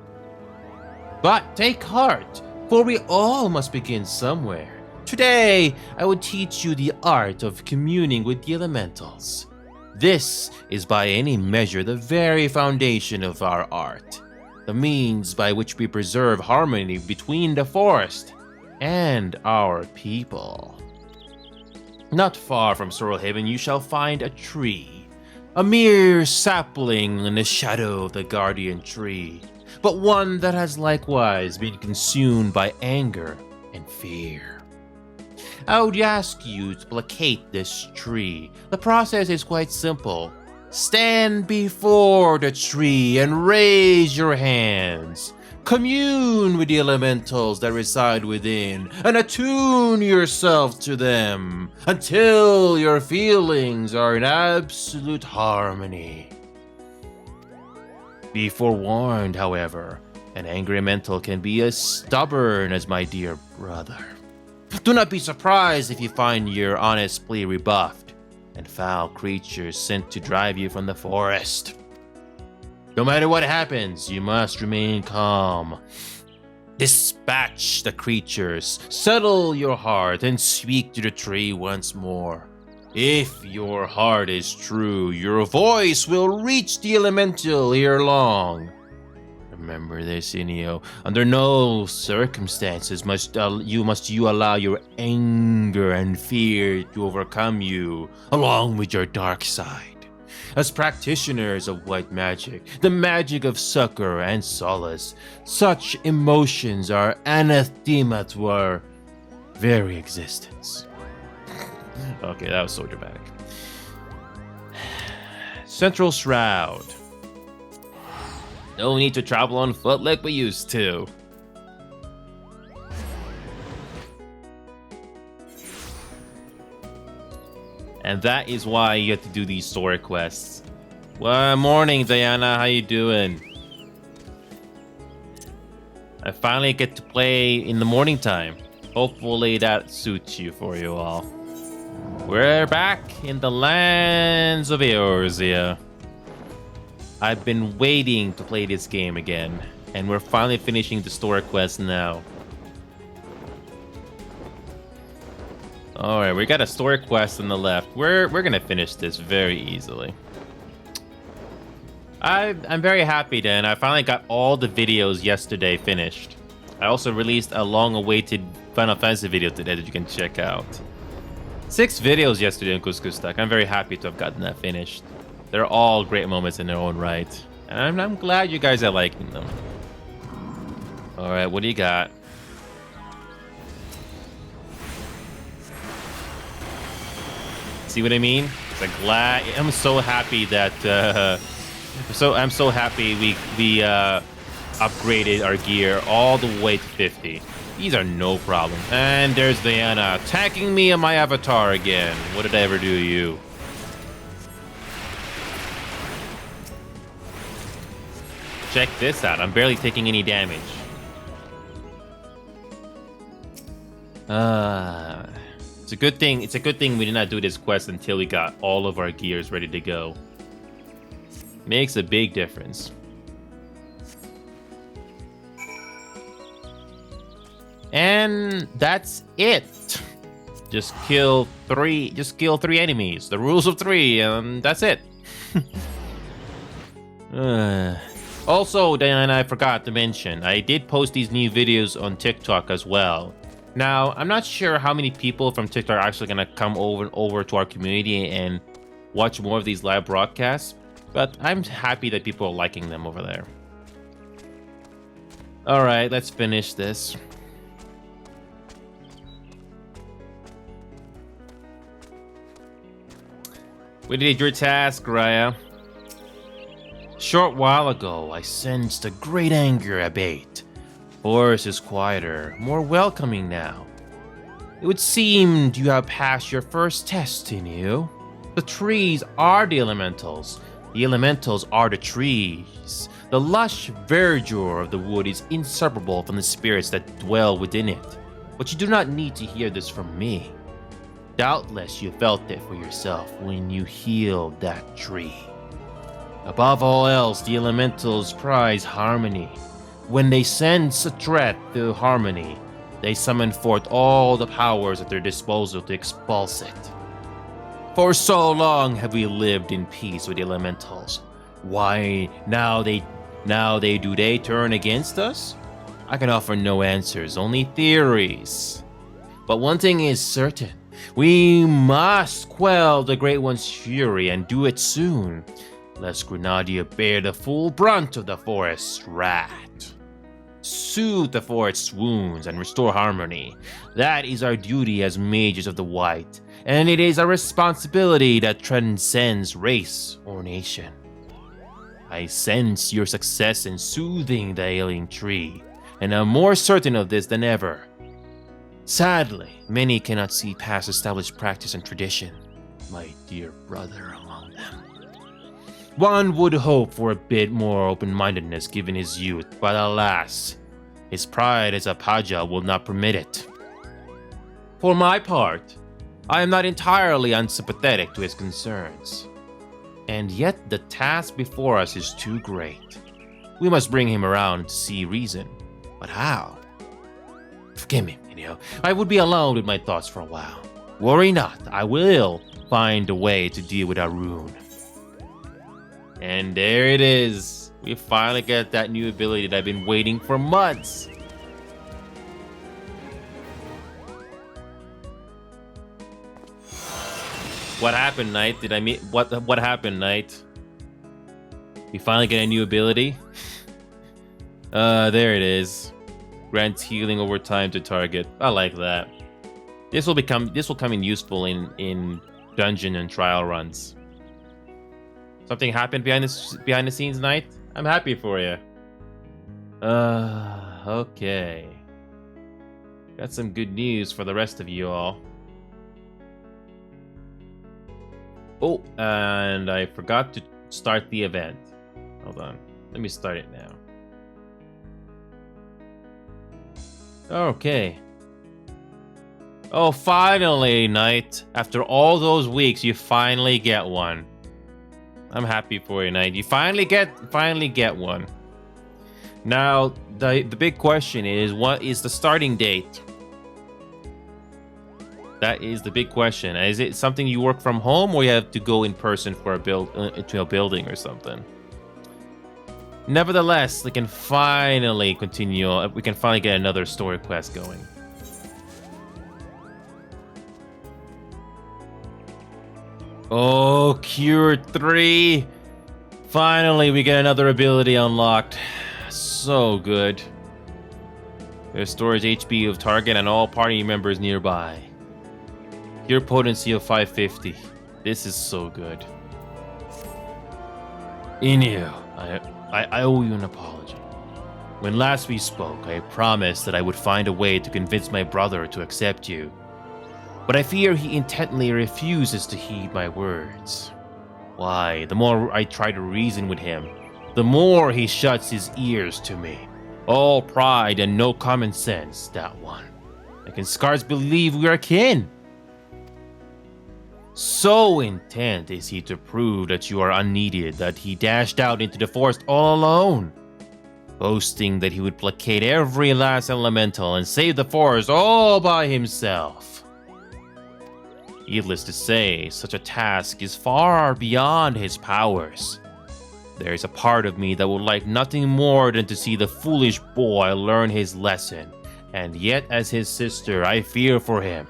But take heart, for we all must begin somewhere. Today, I will teach you the art of communing with the elementals. This is by any measure the very foundation of our art, the means by which we preserve harmony between the forest and our people. Not far from Sorrelhaven you shall find a tree, a mere sapling in the shadow of the guardian tree, but one that has likewise been consumed by anger and fear. I would ask you to placate this tree. The process is quite simple. Stand before the tree and raise your hands. Commune with the elementals that reside within and attune yourself to them until your feelings are in absolute harmony. Be forewarned, however, an angry elemental can be as stubborn as my dear brother. Do not be surprised if you find your honest plea rebuffed and foul creatures sent to drive you from the forest. No matter what happens, you must remain calm. Dispatch the creatures, settle your heart, and speak to the tree once more. If your heart is true, your voice will reach the elemental ere long. Remember this, Inio. Under no circumstances must you allow your anger and fear to overcome you, along with your dark side. As practitioners of white magic, the magic of succor and solace, such emotions are anathema to our very existence. Okay, that was so dramatic. Central Shroud. No need to travel on foot like we used to. And that is why you have to do these story quests. Well, morning, Diana. How you doing? I finally get to play in the morning time. Hopefully that suits you for you all. We're back in the lands of Eorzea. I've been waiting to play this game again, and we're finally finishing the story quest now. All right, we got a story quest on the left. We're gonna finish this very easily. I'm very happy then. I finally got all the videos yesterday finished. I also released a long-awaited Final Fantasy video today that you can check out. 6 videos yesterday on Kuskustak. I'm very happy to have gotten that finished. They're all great moments in their own right. And I'm glad you guys are liking them. All right, what do you got? See what I mean? It's like glad. I'm so happy that. I'm so happy we upgraded our gear all the way to 50. These are no problem. And there's Diana attacking me on my avatar again. What did I ever do to you? Check this out. I'm barely taking any damage. It's a good thing. It's a good thing we did not do this quest until we got all of our gears ready to go. Makes a big difference. And that's it. Just kill 3 enemies. The rules of 3, and that's it. Also, Diana, I forgot to mention, I did post these new videos on TikTok as well. Now, I'm not sure how many people from TikTok are actually gonna come over to our community and watch more of these live broadcasts, but I'm happy that people are liking them over there. All right, let's finish this. We did your task, Raya. Short while ago, I sensed a great anger abate. Forest is quieter, more welcoming now. It would seem you have passed your first test, Tinu. The trees are the elementals. The elementals are the trees. The lush verdure of the wood is inseparable from the spirits that dwell within it. But you do not need to hear this from me. Doubtless you felt it for yourself when you healed that tree. Above all else, the elementals prize harmony. When they sense a threat to harmony, they summon forth all the powers at their disposal to expulse it. For so long have we lived in peace with the elementals. Why now they turn against us? I can offer no answers, only theories. But one thing is certain. We must quell the Great One's fury and do it soon, lest Grenadier bear the full brunt of the forest's wrath. Soothe the forest's wounds and restore harmony. That is our duty as mages of the White, and it is a responsibility that transcends race or nation. I sense your success in soothing the ailing tree, and I'm more certain of this than ever. Sadly, many cannot see past established practice and tradition, my dear brother among them. One would hope for a bit more open-mindedness given his youth, but alas, his pride as a Paja will not permit it. For my part, I am not entirely unsympathetic to his concerns. And yet the task before us is too great. We must bring him around to see reason. But how? Forgive me, I would be alone with my thoughts for a while. Worry not, I will find a way to deal with Arun. And there it is. We finally get that new ability that I've been waiting for months. What happened, Knight? Did I meet what happened, Knight? We finally get a new ability. There it is. Grants healing over time to target. I like that. This will come in useful in dungeon and trial runs. Something happened behind the scenes, Knight? I'm happy for you. Okay. Got some good news for the rest of you all. Oh, and I forgot to start the event. Hold on. Let me start it now. Okay. Oh, finally, Knight. After all those weeks, you finally get one. I'm happy for you, Knight. You finally get one. Now, the big question is, what is the starting date? That is the big question. Is it something you work from home, or you have to go in person for a to a building or something? Nevertheless, we can finally continue. We can finally get another story quest going. Oh, Cure 3. Finally, we get another ability unlocked. So good. There's storage HP of target and all party members nearby. Cure potency of 550. This is so good. Inu, I owe you an apology. When last we spoke, I promised that I would find a way to convince my brother to accept you. But I fear he intently refuses to heed my words. Why, the more I try to reason with him, the more he shuts his ears to me. All pride and no common sense, that one. I can scarce believe we are kin. So intent is he to prove that you are unneeded that he dashed out into the forest all alone, boasting that he would placate every last elemental and save the forest all by himself. Needless to say, such a task is far beyond his powers. There is a part of me that would like nothing more than to see the foolish boy learn his lesson, and yet as his sister, I fear for him.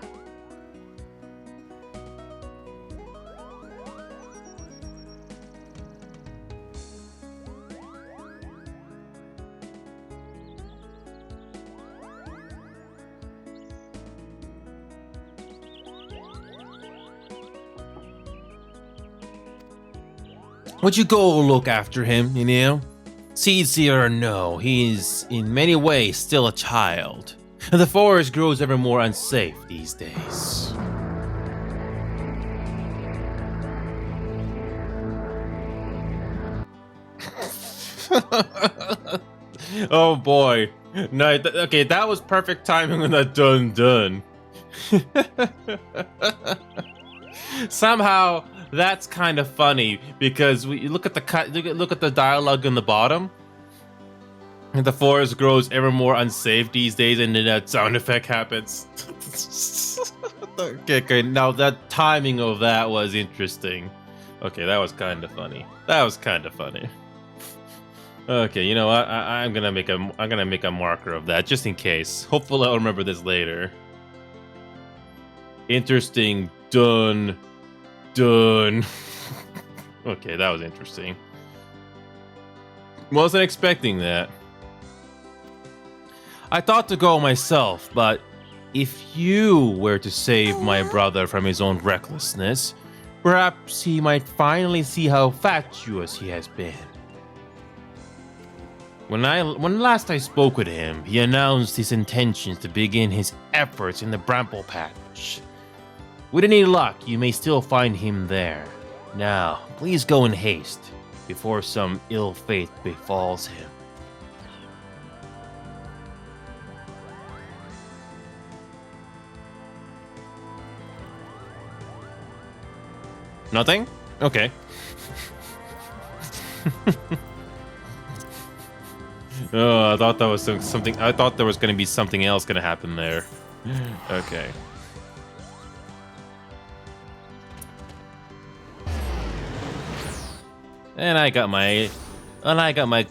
Would you go look after him, you know? Sincere or no, he is in many ways still a child. The forest grows ever more unsafe these days. Oh boy. No, okay, that was perfect timing on that dun. Somehow that's kind of funny because we look at the dialogue in the bottom. The forest grows ever more unsafe these days, and then that sound effect happens. Okay, now that timing of that was interesting. Okay, that was kind of funny. Okay, you know what? I'm gonna make a marker of that just in case. Hopefully, I'll remember this later. Interesting. Done. Okay, that was interesting. Wasn't expecting that. I thought to go myself, but if you were to save my brother from his own recklessness, perhaps he might finally see how fatuous he has been. When last I spoke with him, he announced his intentions to begin his efforts in the Bramble Patch. With any luck, you may still find him there. Now, please go in haste, before some ill fate befalls him. Nothing? Okay. Oh, I thought that was something. I thought there was going to be something else going to happen there. Okay. And I got my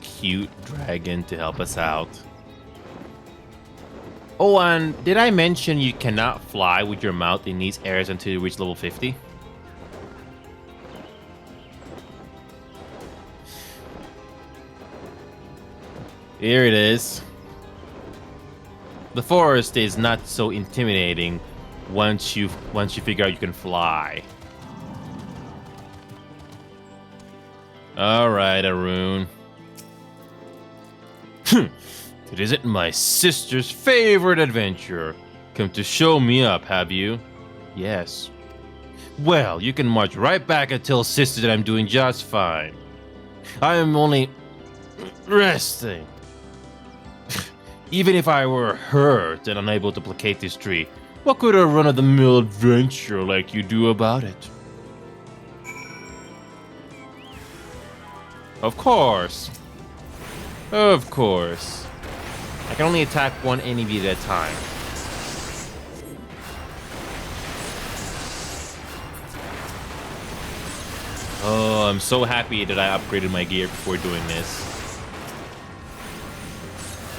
cute dragon to help us out. Oh, and did I mention you cannot fly with your mount in these areas until you reach level 50? Here it is. The forest is not so intimidating once you figure out you can fly. All right, Arun. It isn't my sister's favorite adventure. Come to show me up, have you? Yes. Well, you can march right back and tell sister that I'm doing just fine. I am only resting. Even if I were hurt and unable to placate this tree, what could a run-of-the-mill adventure like you do about it? Of course. Of course. I can only attack one enemy at a time. Oh, I'm so happy that I upgraded my gear before doing this.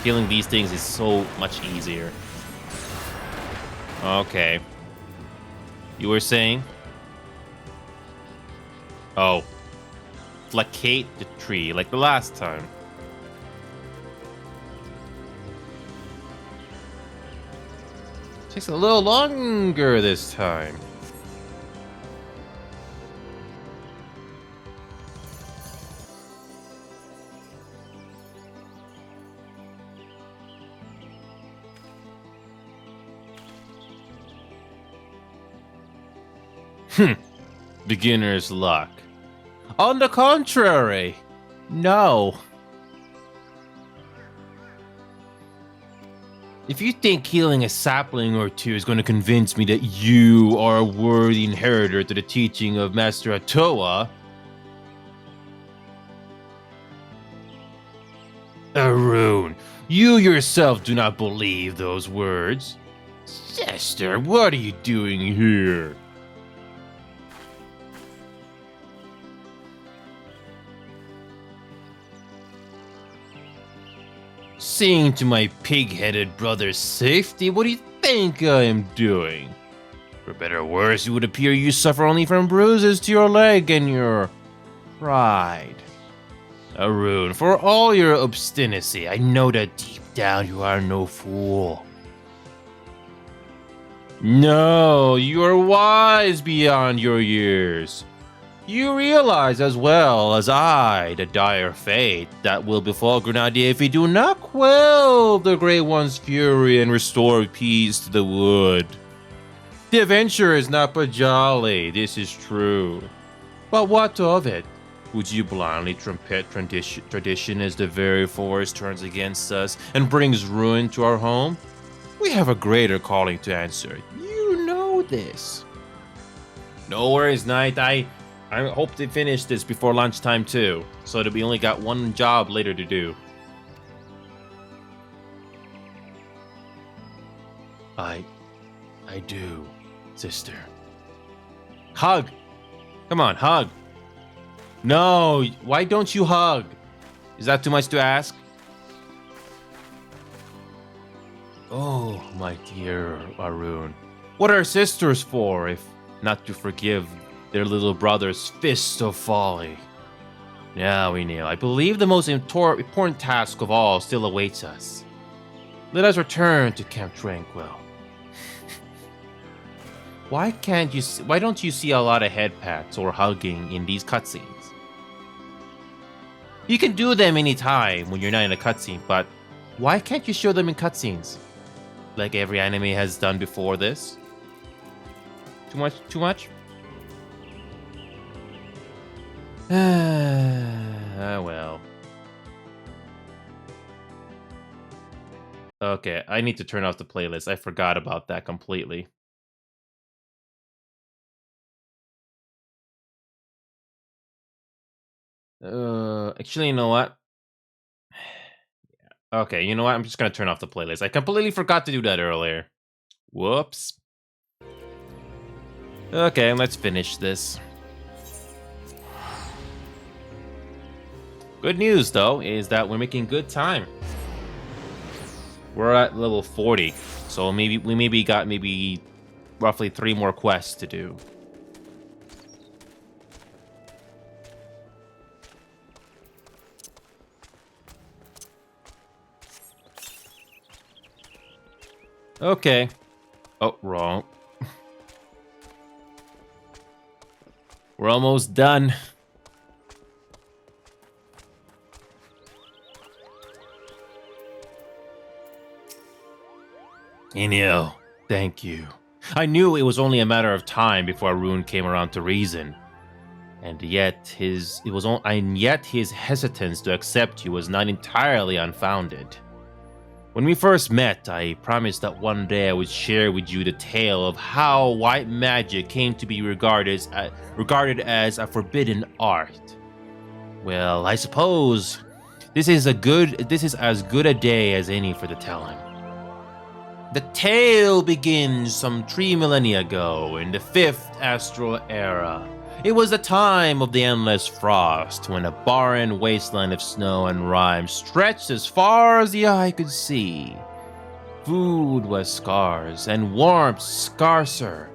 Killing these things is so much easier. Okay. You were saying? Oh. Placate the tree, like the last time. Takes a little longer this time. Beginner's luck. On the contrary, no. If you think healing a sapling or two is going to convince me that you are a worthy inheritor to the teaching of Master Atoa, Arun, you yourself do not believe those words. Sister, what are you doing here? Seeing to my pig-headed brother's safety, what do you think I am doing? For better or worse, it would appear you suffer only from bruises to your leg and your pride. Arun, for all your obstinacy, I know that deep down you are no fool. No, you are wise beyond your years. You realize as well as I the dire fate that will befall Grenadier if we do not quell the Grey One's fury and restore peace to the wood. The adventure is not but jolly, this is true. But what of it? Would you blindly trumpet tradition as the very forest turns against us and brings ruin to our home? We have a greater calling to answer. You know this. No worries, Knight. I hope to finish this before lunchtime too, so that we only got one job later to do. I do, sister. Hug! Come on, hug! No, why don't you hug? Is that too much to ask? Oh, my dear Arun. What are sisters for if not to forgive their little brother's fist of folly? Now we know. I believe the most important task of all still awaits us. Let us return to Camp Tranquil. Why don't you see a lot of head pats or hugging in these cutscenes? You can do them anytime when you're not in a cutscene, but why can't you show them in cutscenes? Like every anime has done before this? Too much? Too much? Well. Okay, I need to turn off the playlist. I forgot about that completely. Actually, you know what? Okay, you know what? I'm just gonna turn off the playlist. I completely forgot to do that earlier. Whoops. Okay, let's finish this. Good news, though, is that we're making good time. We're at level 40, so we got roughly 3 more quests to do. Okay. Oh, wrong. We're almost done. Enio, thank you. I knew it was only a matter of time before Arun came around to reason. And yet his hesitance to accept you was not entirely unfounded. When we first met, I promised that one day I would share with you the tale of how white magic came to be regarded as a forbidden art. Well, I suppose this is as good a day as any for the telling. The tale begins some 3 millennia ago in the 5th astral era, It was the time of the endless frost, when a barren wasteland of snow and rime stretched as far as the eye could see. Food was scarce and warmth scarcer.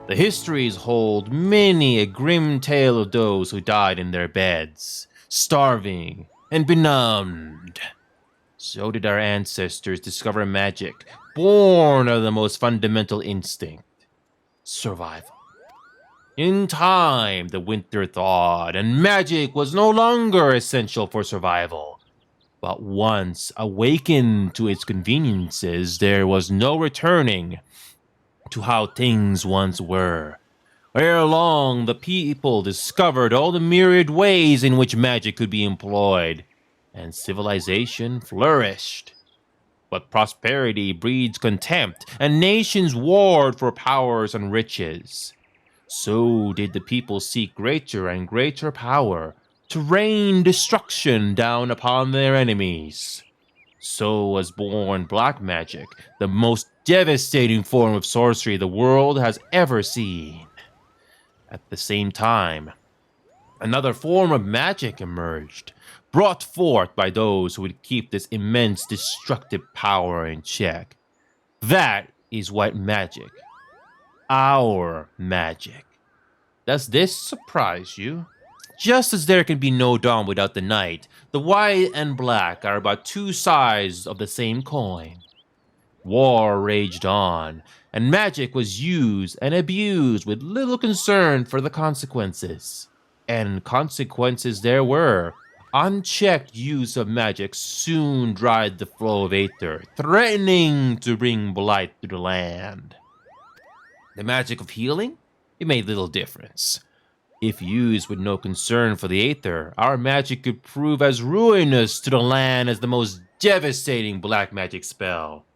The histories hold many a grim tale of those who died in their beds, starving and benumbed. So did our ancestors discover magic, born of the most fundamental instinct: survival. In time, the winter thawed, and magic was no longer essential for survival. But once awakened to its conveniences, there was no returning to how things once were. Ere long, the people discovered all the myriad ways in which magic could be employed, and civilization flourished. But prosperity breeds contempt, and nations warred for powers and riches. So did the people seek greater and greater power to rain destruction down upon their enemies. So was born black magic, the most devastating form of sorcery the world has ever seen. At the same time, another form of magic emerged, brought forth by those who would keep this immense destructive power in check. That is white magic. Our magic. Does this surprise you? Just as there can be no dawn without the night, the white and black are about two sides of the same coin. War raged on, and magic was used and abused with little concern for the consequences. And consequences there were. Unchecked use of magic soon dried the flow of aether, threatening to bring blight to the land. The magic of healing? It made little difference. If used with no concern for the aether, our magic could prove as ruinous to the land as the most devastating black magic spell.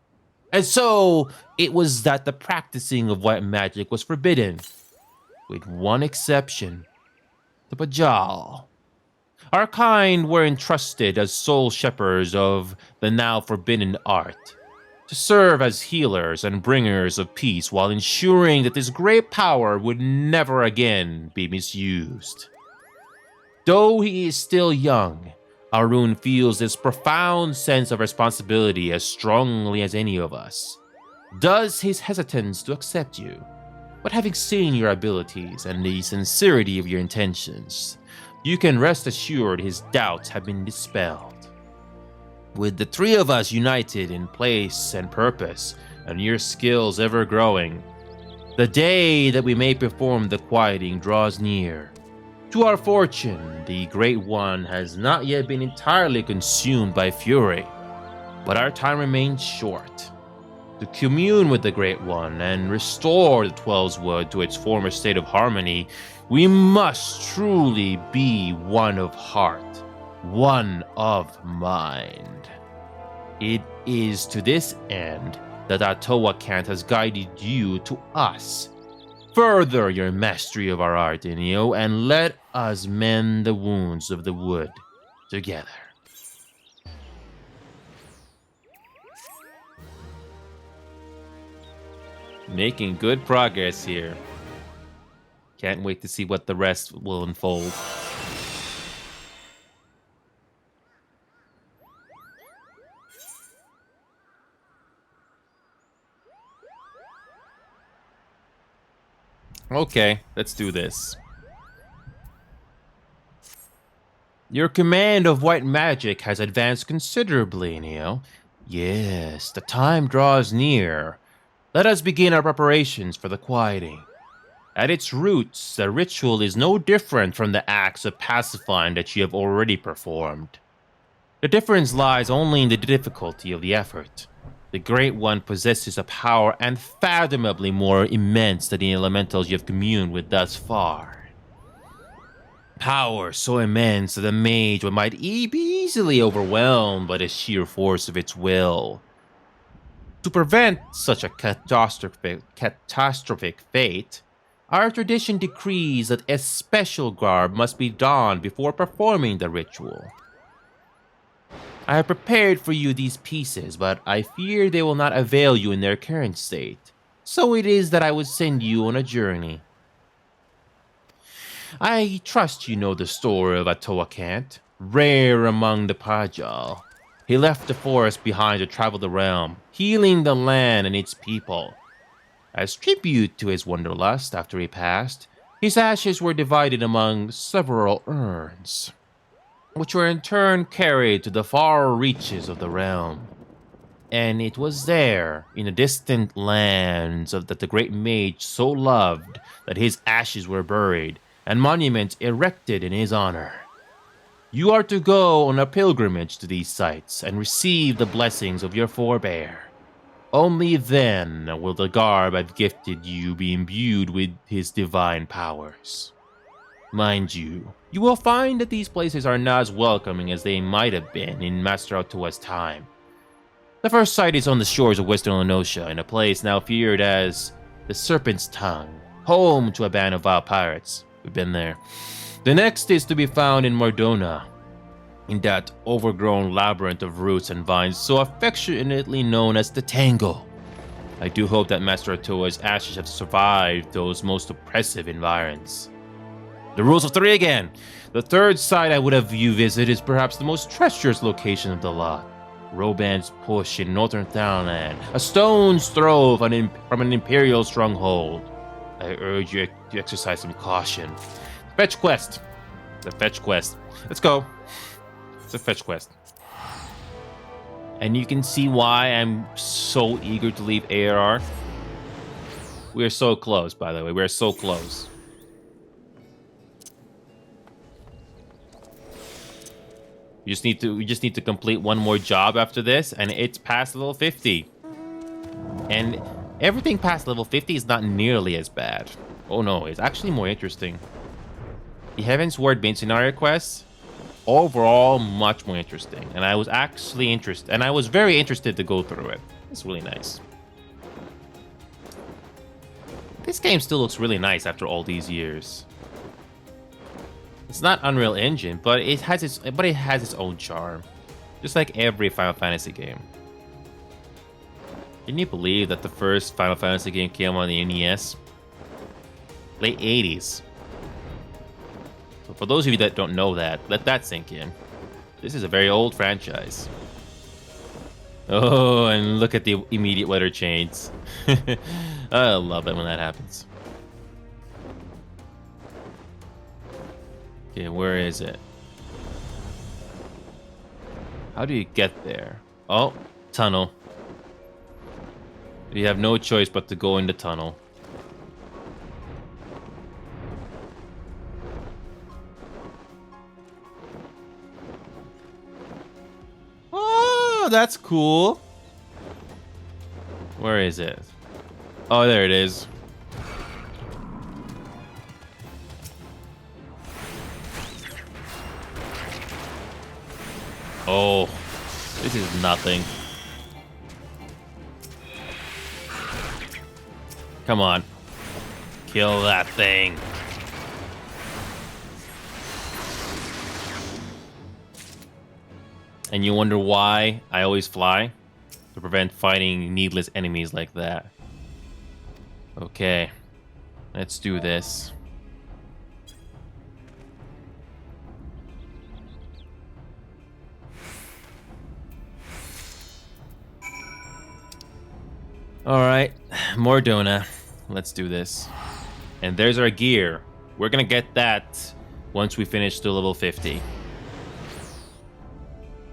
And so, it was that the practicing of white magic was forbidden, with one exception: the Bajal. Our kind were entrusted as sole shepherds of the now forbidden art, to serve as healers and bringers of peace while ensuring that this great power would never again be misused. Though he is still young, Arun feels this profound sense of responsibility as strongly as any of us. Does his hesitance to accept you, but having seen your abilities and the sincerity of your intentions, you can rest assured his doubts have been dispelled. With the three of us united in place and purpose, and your skills ever growing, the day that we may perform the quieting draws near. To our fortune, the Great One has not yet been entirely consumed by fury, but our time remains short. To commune with the Great One and restore the Twelveswood to its former state of harmony, we must truly be one of heart, one of mind. It is to this end that Atowakant has guided you to us. Further your mastery of our art, Inio, and let us mend the wounds of the wood together. Making good progress here. Can't wait to see what the rest will unfold. Okay, let's do this. Your command of white magic has advanced considerably, Neo. Yes, the time draws near. Let us begin our preparations for the quieting. At its roots, the ritual is no different from the acts of pacifying that you have already performed. The difference lies only in the difficulty of the effort. The Great One possesses a power unfathomably more immense than the elementals you have communed with thus far. Power so immense that a mage might be easily overwhelmed by the sheer force of its will. To prevent such a catastrophic fate, our tradition decrees that a special garb must be donned before performing the ritual. I have prepared for you these pieces, but I fear they will not avail you in their current state. So it is that I would send you on a journey. I trust you know the story of Atoakant, rare among the Pajal. He left the forest behind to travel the realm, healing the land and its people. As tribute to his wanderlust after he passed, his ashes were divided among several urns, which were in turn carried to the far reaches of the realm. And it was there, in the distant lands that the great mage so loved, that his ashes were buried, and monuments erected in his honor. You are to go on a pilgrimage to these sites and receive the blessings of your forebear. Only then will the garb I've gifted you be imbued with his divine powers. Mind you, you will find that these places are not as welcoming as they might have been in Master Otua's time. The first site is on the shores of Western Lenosha, in a place now feared as the Serpent's Tongue, home to a band of vile pirates. We've been there. The next is to be found in Mardona, in that overgrown labyrinth of roots and vines so affectionately known as the Tangle. I do hope that Master Otua's ashes have survived those most oppressive environs. The rules of three again. The third site I would have you visit is perhaps the most treacherous location of the lot. Roban's Push in northern Thailand, a stone's throw from an imperial stronghold. I urge you to exercise some caution. Fetch quest. The fetch quest. Let's go. It's a fetch quest. And you can see why I'm so eager to leave ARR. We are so close, by the way. We are so close. We just need to complete one more job after this, and it's past level 50. And everything past level 50 is not nearly as bad. Oh no, it's actually more interesting. The Heaven's Word main scenario quests, overall much more interesting. And I was actually interested, and I was very interested to go through it. It's really nice. This game still looks really nice after all these years. It's not Unreal Engine, but it has its own charm, just like every Final Fantasy game. Can you believe that the first Final Fantasy game came on the NES? Late 80s. So for those of you that don't know that, let that sink in. This is a very old franchise. Oh, and look at the immediate weather change. I love it when that happens. Okay, where is it? How do you get there? Oh, tunnel. You have no choice but to go in the tunnel. Oh, that's cool. Where is it? Oh, there it is. Oh, this is nothing. Come on. Kill that thing. And you wonder why I always fly? To prevent fighting needless enemies like that. Okay. Let's do this. Alright, Mordona. Let's do this. And there's our gear. We're gonna get that once we finish to level 50.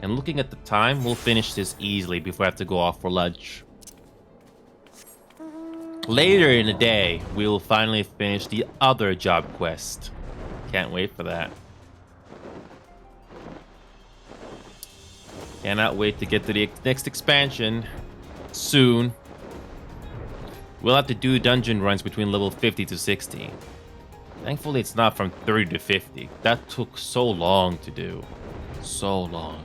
And looking at the time, we'll finish this easily before I have to go off for lunch. Later in the day, we will finally finish the other job quest. Can't wait for that. Cannot wait to get to the next expansion soon. We'll have to do dungeon runs between level 50 to 60. Thankfully, it's not from 30 to 50. That took so long to do. So long.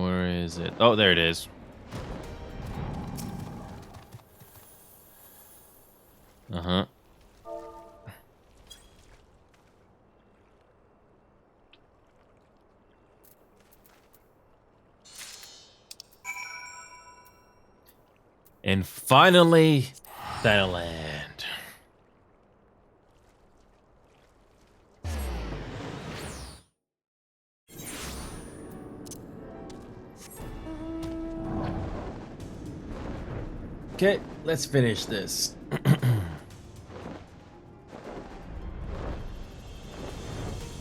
Where is it? Oh, there it is. Uh-huh. And finally, Thailand. Okay, let's finish this.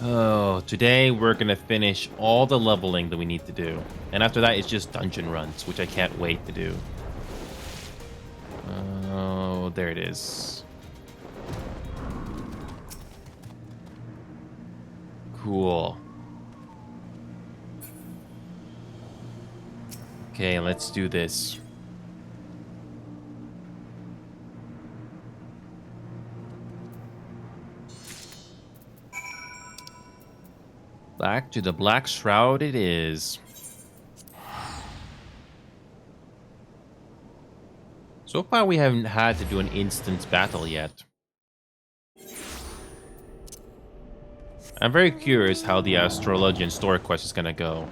Oh, today we're gonna finish all the leveling that we need to do. And after that, it's just dungeon runs, which I can't wait to do. Oh, there it is. Cool. Okay, let's do this. Back to the Black Shroud it is. So far, we haven't had to do an instance battle yet. I'm very curious how the astrology and story quest is gonna go.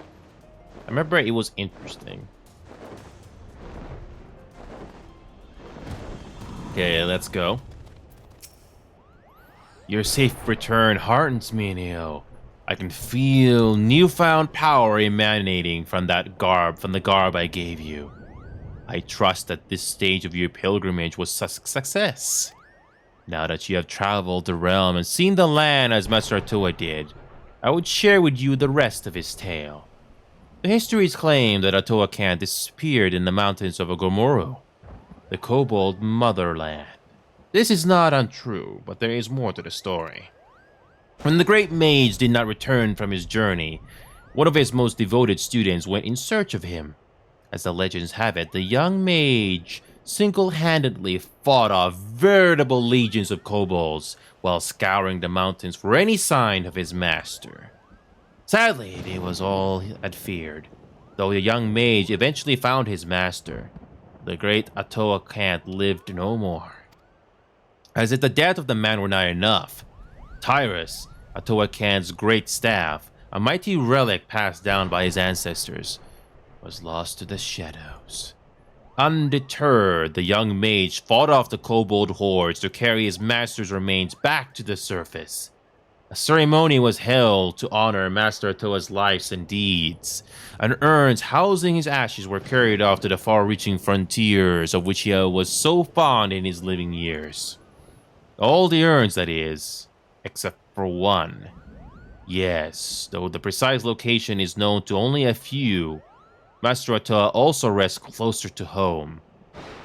I remember it was interesting. Okay, let's go. Your safe return heartens me, Neo. I can feel newfound power emanating from the garb I gave you. I trust that this stage of your pilgrimage was a success. Now that you have traveled the realm and seen the land as Master Atoa did, I would share with you the rest of his tale. The histories claim that Atoa Khan disappeared in the mountains of Agomoro, the Kobold motherland. This is not untrue, but there is more to the story. When the great mage did not return from his journey, one of his most devoted students went in search of him. As the legends have it, the young mage single-handedly fought off veritable legions of kobolds while scouring the mountains for any sign of his master. Sadly, it was all he had feared. Though the young mage eventually found his master, the great Atoa Khan lived no more. As if the death of the man were not enough, Tyrus, Atoa Khan's great staff, a mighty relic passed down by his ancestors, was lost to the shadows. Undeterred, the young mage fought off the kobold hordes to carry his master's remains back to the surface. A ceremony was held to honor Master Atoa's lives and deeds, and urns housing his ashes were carried off to the far-reaching frontiers of which he was so fond in his living years. All the urns, that is, except for one. Yes, though the precise location is known to only a few, Master Atoa also rests closer to home.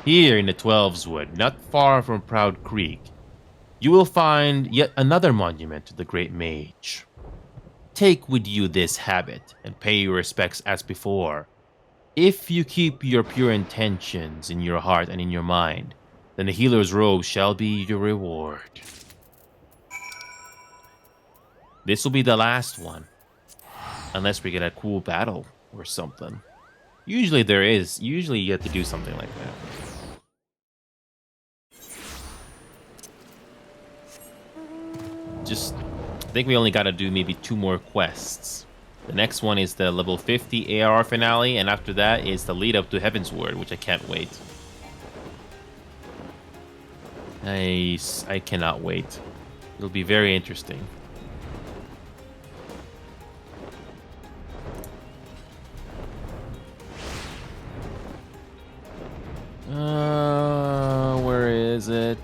Here in the Twelveswood, not far from Proud Creek, you will find yet another monument to the great mage. Take with you this habit and pay your respects as before. If you keep your pure intentions in your heart and in your mind, then the healer's robe shall be your reward. This will be the last one, unless we get a cool battle or something. Usually there is. Usually you have to do something like that. I think we only got to do maybe 2 more quests. The next one is the level 50 ARR finale, and after that is the lead up to Heavensward, which I can't wait. I cannot wait. It'll be very interesting. Where is it?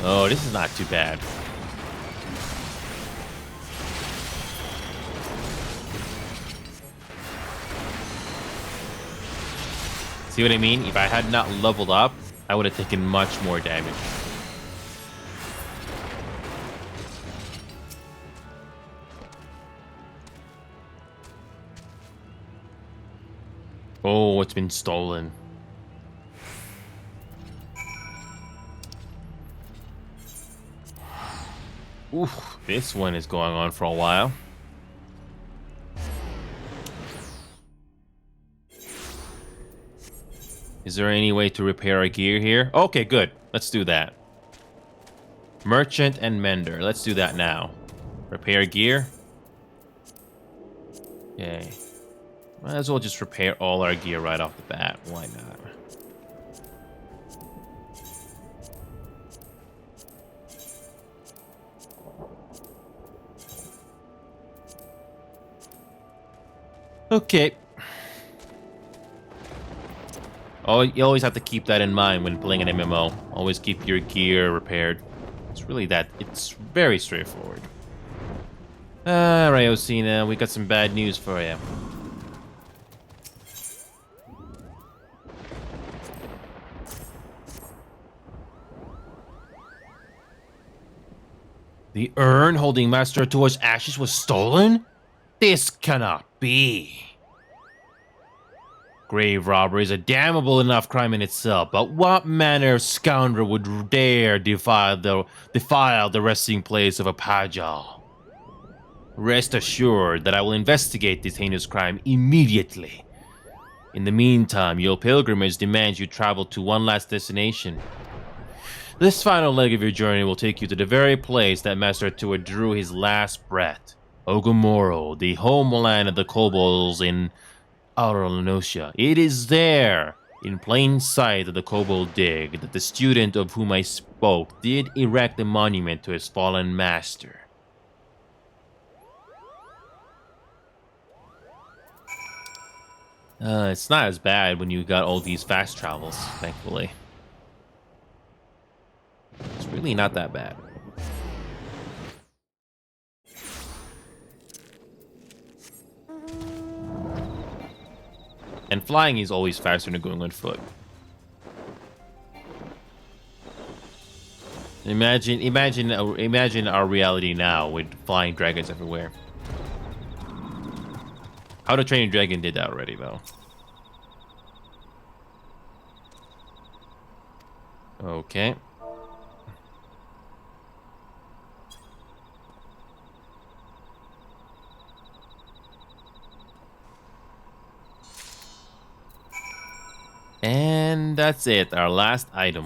Oh, this is not too bad. See what I mean? If I had not leveled up, I would have taken much more damage. Oh, it's been stolen. Oof, this one is going on for a while. Is there any way to repair our gear here? Okay, good. Let's do that. Merchant and Mender. Let's do that now. Repair gear. Okay. Might as well just repair all our gear right off the bat. Why not? Okay. Oh, you always have to keep that in mind when playing an MMO. Always keep your gear repaired. It's really that. It's very straightforward. Alright, Osina, we got some bad news for you. The urn holding Master Atoa's ashes was stolen? This cannot be. Grave robbery is a damnable enough crime in itself, but what manner of scoundrel would dare defile the resting place of a Pajal? Rest assured that I will investigate this heinous crime immediately. In the meantime, your pilgrimage demands you travel to one last destination. This final leg of your journey will take you to the very place that Master Tua drew his last breath. Ogumoro, the homeland of the kobolds in Auralanosia. It is there, in plain sight of the kobold dig, that the student of whom I spoke did erect a monument to his fallen master. It's not as bad when you got all these fast travels, thankfully. It's really not that bad. And flying is always faster than going on foot. Imagine our reality now with flying dragons everywhere. How to Train Your Dragon did that already, though. Okay. And that's it, our last item.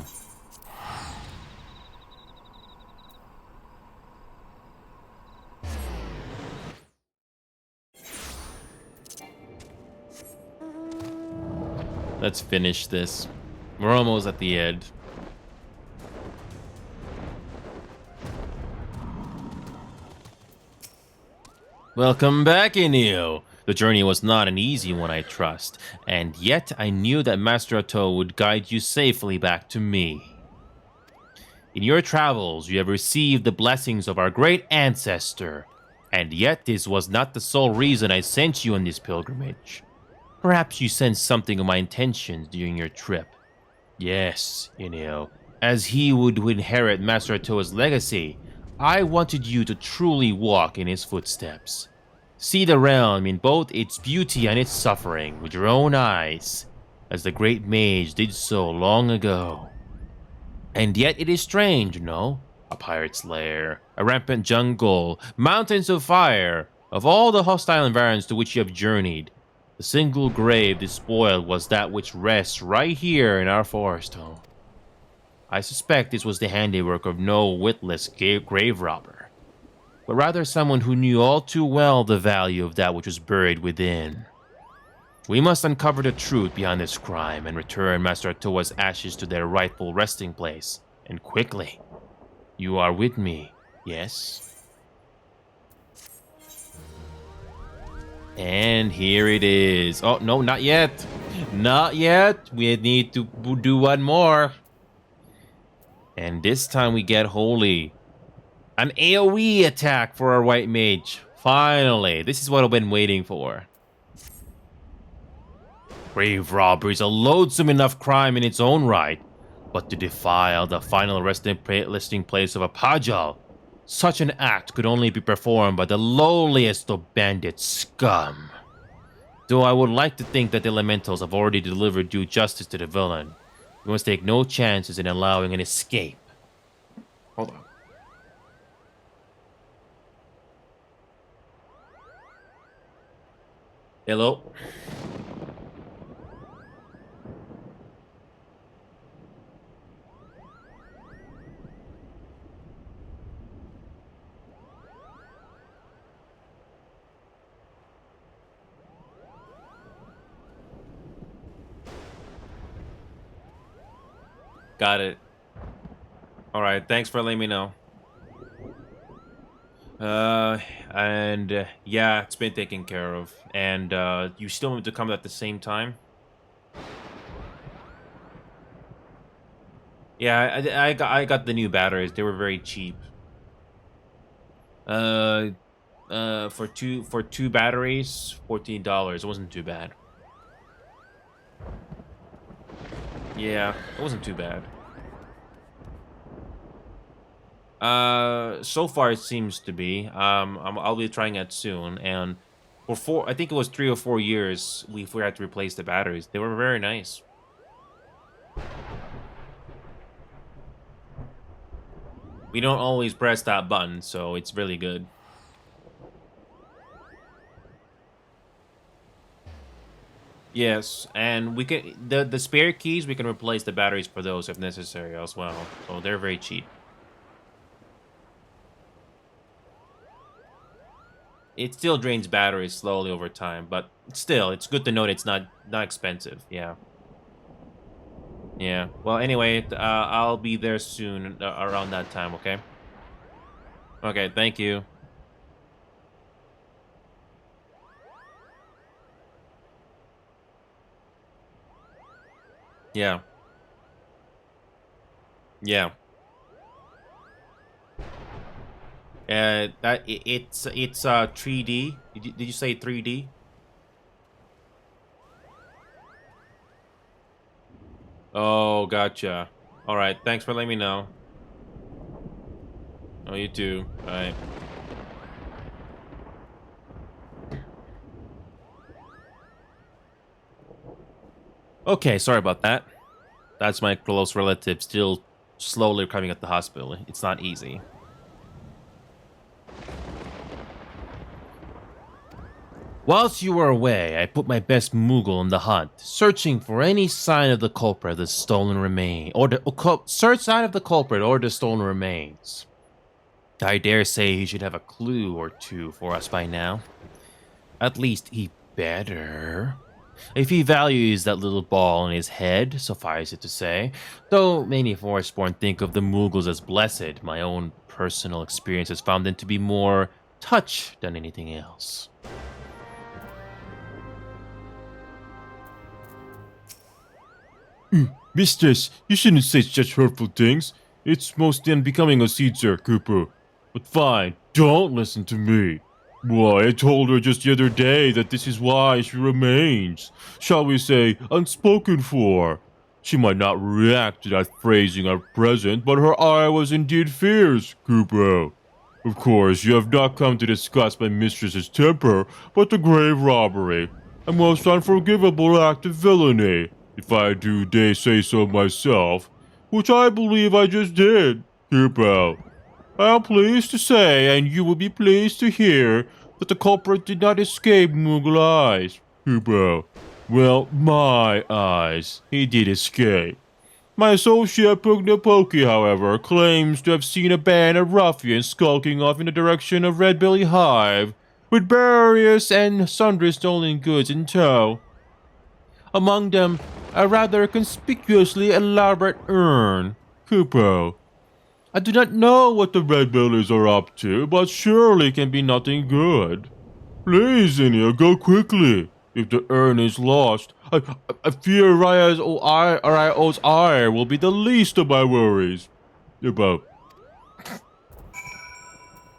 Let's finish this. We're almost at the end. Welcome back, Inio. The journey was not an easy one, I trust, and yet I knew that Master Otto would guide you safely back to me. In your travels, you have received the blessings of our great ancestor, and yet this was not the sole reason I sent you on this pilgrimage. Perhaps you sensed something of my intentions during your trip. Yes, Inio, as he would inherit Master Atoa's legacy, I wanted you to truly walk in his footsteps. See the realm in both its beauty and its suffering with your own eyes, as the great mage did so long ago. And yet it is strange, no? A pirate's lair, a rampant jungle, mountains of fire. Of all the hostile environs to which you have journeyed, the single grave despoiled was that which rests right here in our forest home. I suspect this was the handiwork of no witless grave robber, but rather someone who knew all too well the value of that which was buried within. We must uncover the truth behind this crime and return Master Atoa's ashes to their rightful resting place, and quickly. You are with me, yes? And here it is. Oh, no, not yet. Not yet. We need to do one more. And this time we get holy. An AoE attack for our white mage. Finally. This is what I've been waiting for. Grave robbery is a loathsome enough crime in its own right, but to defile the final resting place of a Pajal, such an act could only be performed by the lowliest of bandit scum. Though I would like to think that the elementals have already delivered due justice to the villain, we must take no chances in allowing an escape. Hold on. Hello? Got it. All right. Thanks for letting me know. Uh, and yeah, it's been taken care of. And you still want to come at the same time? Yeah, I got the new batteries. They were very cheap. Uh, for two batteries, $14. It wasn't too bad. Yeah, it wasn't too bad. So far it seems to be. I'll be trying it soon, and for I think it was 3 or 4 years, we had to replace the batteries. They were very nice. We don't always press that button, so it's really good. Yes, and we can the spare keys, we can replace the batteries for those if necessary as well. So they're very cheap. It still drains batteries slowly over time, but still, it's good to know that it's not expensive. Yeah. Yeah. Well, anyway, I'll be there soon around that time, okay? Okay, thank you. Yeah. Yeah. It's 3D. Did you say 3D? Oh, gotcha. All right, thanks for letting me know. Oh, you too. Bye. Okay, sorry about that. That's my close relative still slowly coming at the hospital. It's not easy. Whilst you were away, I put my best Moogle on the hunt, searching for any sign of the culprit, the stolen remain, or the search sign of the culprit or the stolen remains. I dare say he should have a clue or two for us by now. At least he better. If he values that little ball in his head, suffice it to say, though many Forestborn think of the Moogles as blessed, my own personal experience has found them to be more touch than anything else. Mistress, you shouldn't say such hurtful things. It's most unbecoming of Caesar, Cooper. But fine, don't listen to me. Why, I told her just the other day that this is why she remains, shall we say, unspoken for. She might not react to that phrasing at present, but her eye was indeed fierce, Cooper. Of course, you have not come to discuss my mistress's temper, but the grave robbery, a most unforgivable act of villainy, if I do say so myself, which I believe I just did, Cooper. I am pleased to say, and you will be pleased to hear, that the culprit did not escape Moogle eyes, Cooper. Well, my eyes. He did escape. My associate Pugnapoki, however, claims to have seen a band of ruffians skulking off in the direction of Red Belly Hive, with various and sundry stolen goods in tow. Among them, a rather conspicuously elaborate urn, Kupo. I do not know what the Red Bellies are up to, but surely can be nothing good. Please, Inia, go quickly. If the urn is lost, I fear Raya's ire will be the least of my worries. About.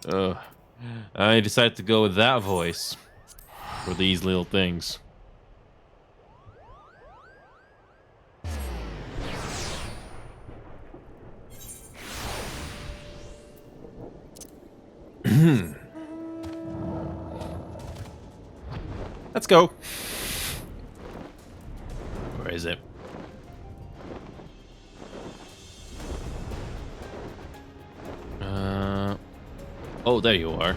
Uh, I decided to go with that voice for these little things. Let's go. Where is it? Oh, there you are.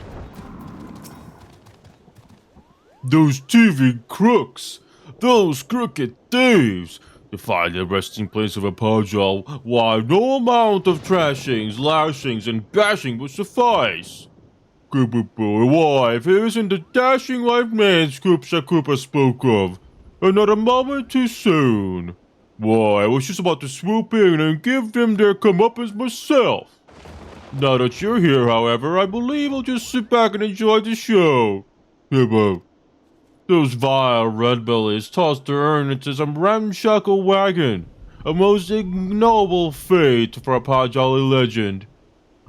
Those thieving crooks! Those crooked thieves! To find the resting place of a Pajal, why no amount of trashings, lashings, and bashing would suffice. Why, if it isn't the dashing white man Scoopsa Cooper spoke of, and not a moment too soon. Why, I was just about to swoop in and give them their comeuppance myself. Now that you're here, however, I believe I'll just sit back and enjoy the show. Hibbo. Those vile red bellies tossed their urn into some ramshackle wagon. A most ignoble fate for a Pajali legend.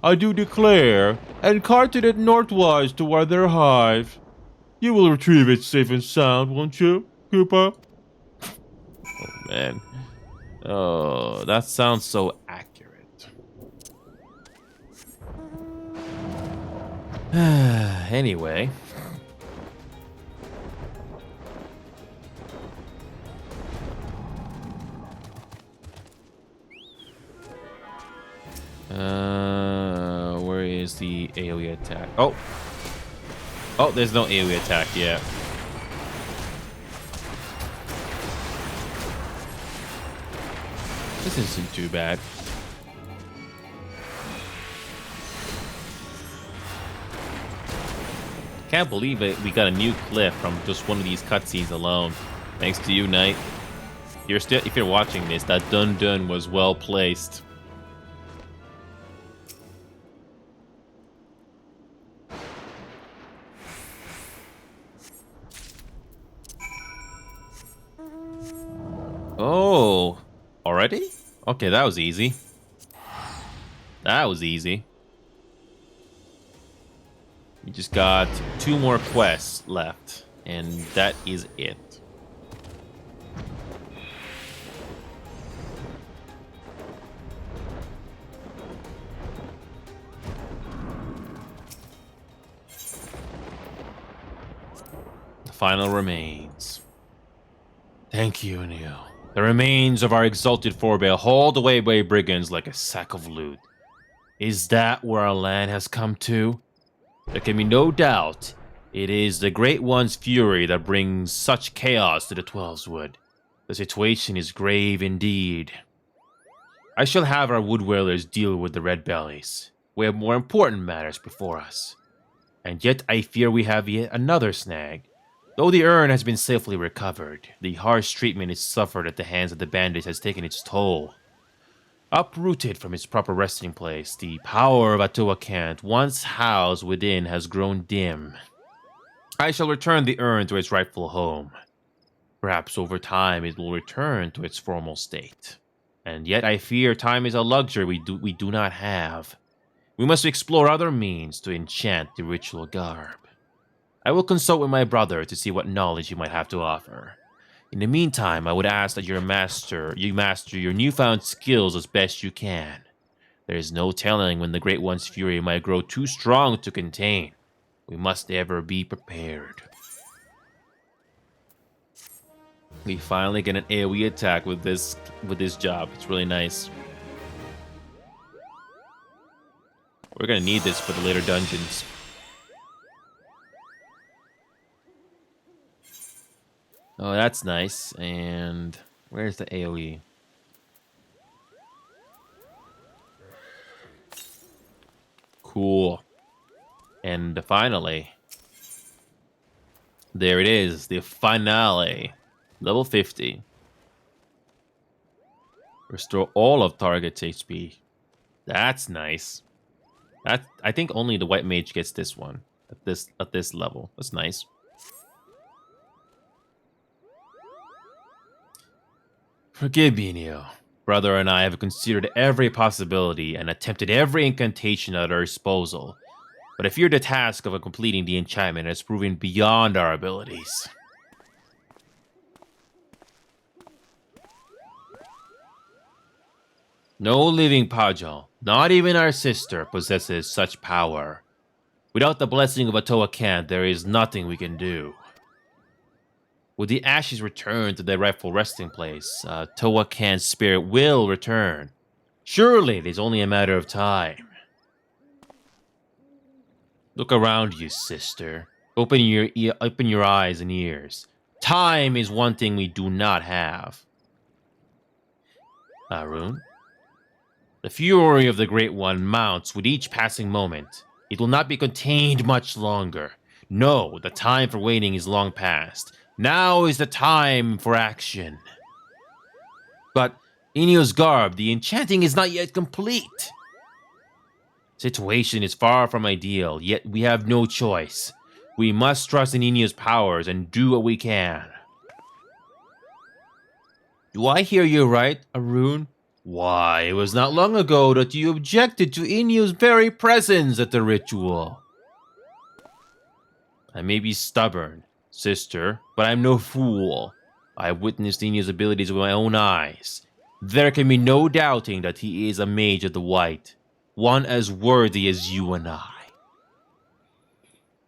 I do declare, and carted it northwise toward their hive. You will retrieve it safe and sound, won't you, Koopa? Man. Oh, that sounds so accurate. Anyway. Where is the AoE attack? Oh. Oh, there's no AoE attack yet. This isn't too bad. Can't believe it. We got a new clip from just one of these cutscenes alone. Thanks to you, Knight. If you're watching this, that dun dun was well placed. Oh, already? Okay, that was easy. That was easy. We just got 2 more quests left, and that is it. The final remains. Thank you, Neo. The remains of our exalted forebear hauled away by brigands like a sack of loot. Is that where our land has come to? There can be no doubt it is the Great One's fury that brings such chaos to the Twelves Wood. The situation is grave indeed. I shall have our wood whalers deal with the red bellies. We have more important matters before us. And yet I fear we have yet another snag. Though the urn has been safely recovered, the harsh treatment it suffered at the hands of the bandits has taken its toll. Uprooted from its proper resting place, the power of Atoa once housed within has grown dim. I shall return the urn to its rightful home. Perhaps over time it will return to its formal state. And yet I fear time is a luxury we do not have. We must explore other means to enchant the ritual garb. I will consult with my brother to see what knowledge he might have to offer. In the meantime, I would ask that you master your newfound skills as best you can. There is no telling when the Great One's fury might grow too strong to contain. We must ever be prepared. We finally get an AoE attack with this job. It's really nice. We're gonna need this for the later dungeons. Oh, that's nice. And where's the AoE? Cool. And finally, there it is, the finale. Level 50. Restore all of target's HP. That's nice. I think only the white mage gets this one at this level. That's nice. Forgive me, Neo. Brother and I have considered every possibility and attempted every incantation at our disposal. But I fear the task of completing the enchantment has proven beyond our abilities. No living Pajal, not even our sister, possesses such power. Without the blessing of Atoa, there is nothing we can do. With the ashes returned to their rightful resting place, Towakan's spirit will return. Surely it is only a matter of time. Look around you, sister. Open your eyes and ears. Time is one thing we do not have. Arun? The fury of the Great One mounts with each passing moment. It will not be contained much longer. No, the time for waiting is long past. Now is the time for action. But Inyo's garb, the enchanting is not yet complete. Situation is far from ideal, yet we have no choice. We must trust in Inyo's powers and do what we can. Do I hear you right, Arun? Why, it was not long ago that you objected to Inyo's very presence at the ritual. I may be stubborn, sister, but I'm no fool. I witnessed Inyo's abilities with my own eyes. There can be no doubting that he is a mage of the white, one as worthy as you and I.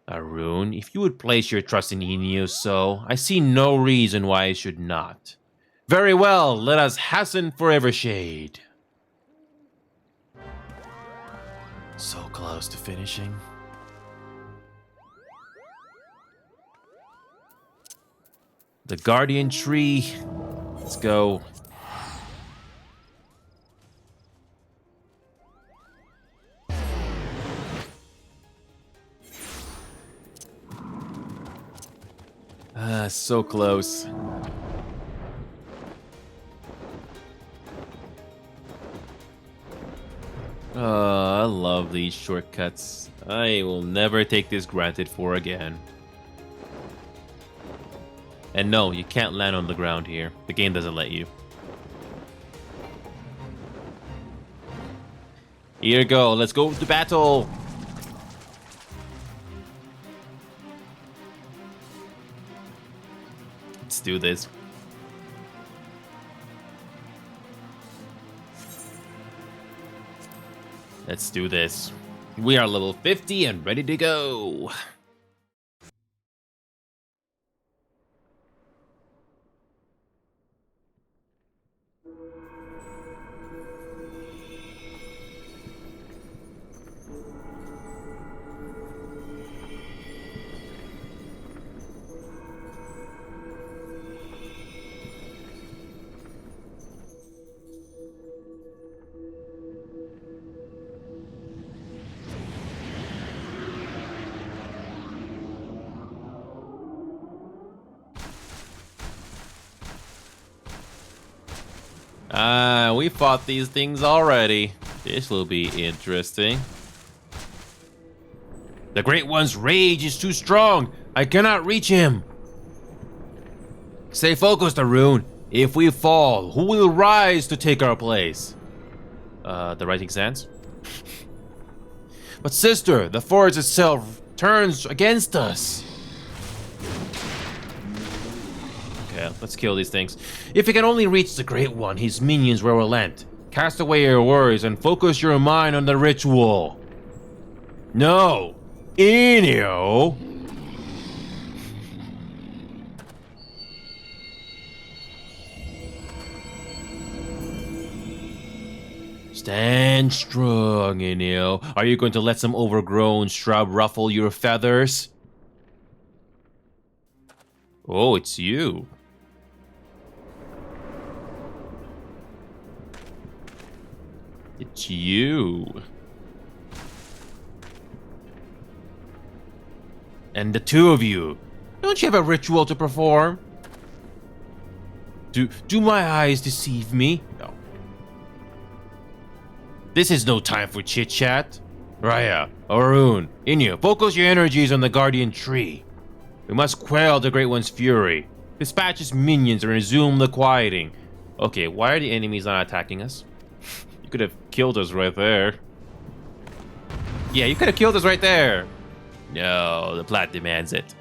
Arun, if you would place your trust in Inyo so, I see no reason why I should not. Very well, let us hasten for Evershade. So close to finishing. The Guardian Tree. Let's go. So close. Oh, I love these shortcuts. I will never take this granted for again. And no, you can't land on the ground here. The game doesn't let you. Here you go. Let's go to battle. Let's do this. Let's do this. We are level 50 and ready to go. We fought these things already. This will be interesting. The Great One's rage is too strong. I cannot reach him. Stay focused, Arun. If we fall, who will rise to take our place? The writing stands. But sister, the forest itself turns against us. Okay, let's kill these things. If you can only reach the Great One, his minions will relent. Cast away your worries and focus your mind on the ritual. No! Inyo! Stand strong, Inyo. Are you going to let some overgrown shrub ruffle your feathers? Oh, it's you. It's you. And the two of you. Don't you have a ritual to perform? Do my eyes deceive me? No. This is no time for chit-chat. Raya, Arun, Inyo, focus your energies on the Guardian Tree. We must quell the Great One's fury. Dispatch his minions and resume the quieting. Okay, why are the enemies not attacking us? You could have killed us right there. Yeah, you could have killed us right there. No, the plot demands it.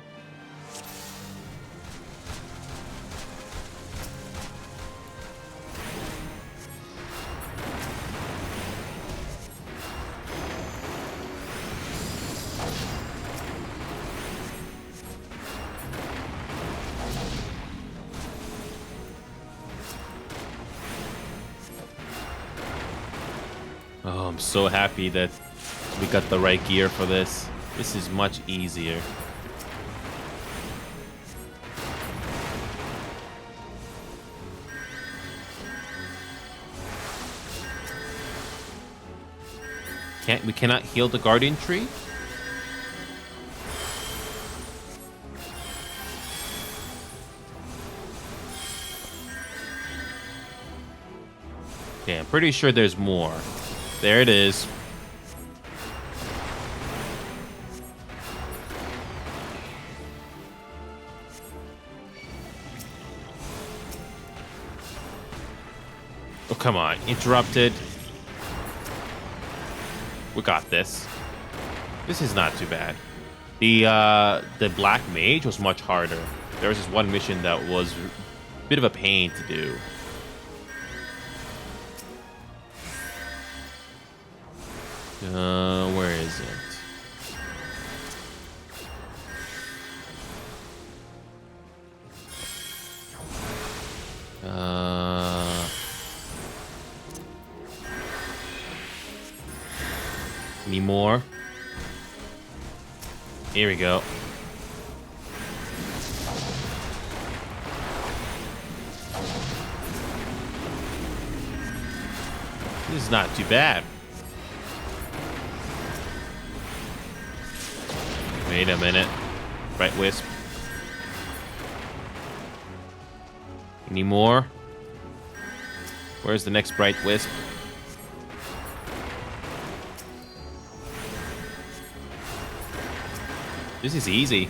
Oh, I'm so happy that we got the right gear for this. This is much easier. We cannot heal the Guardian Tree? Okay, I'm pretty sure there's more. There it is. Oh, come on. Interrupted. We got this. This is not too bad. The Black Mage was much harder. There was this one mission that was a bit of a pain to do. Where is it? Any more? Here we go. This is not too bad. Wait a minute. Bright Wisp. Any more? Where's the next Bright Wisp? This is easy.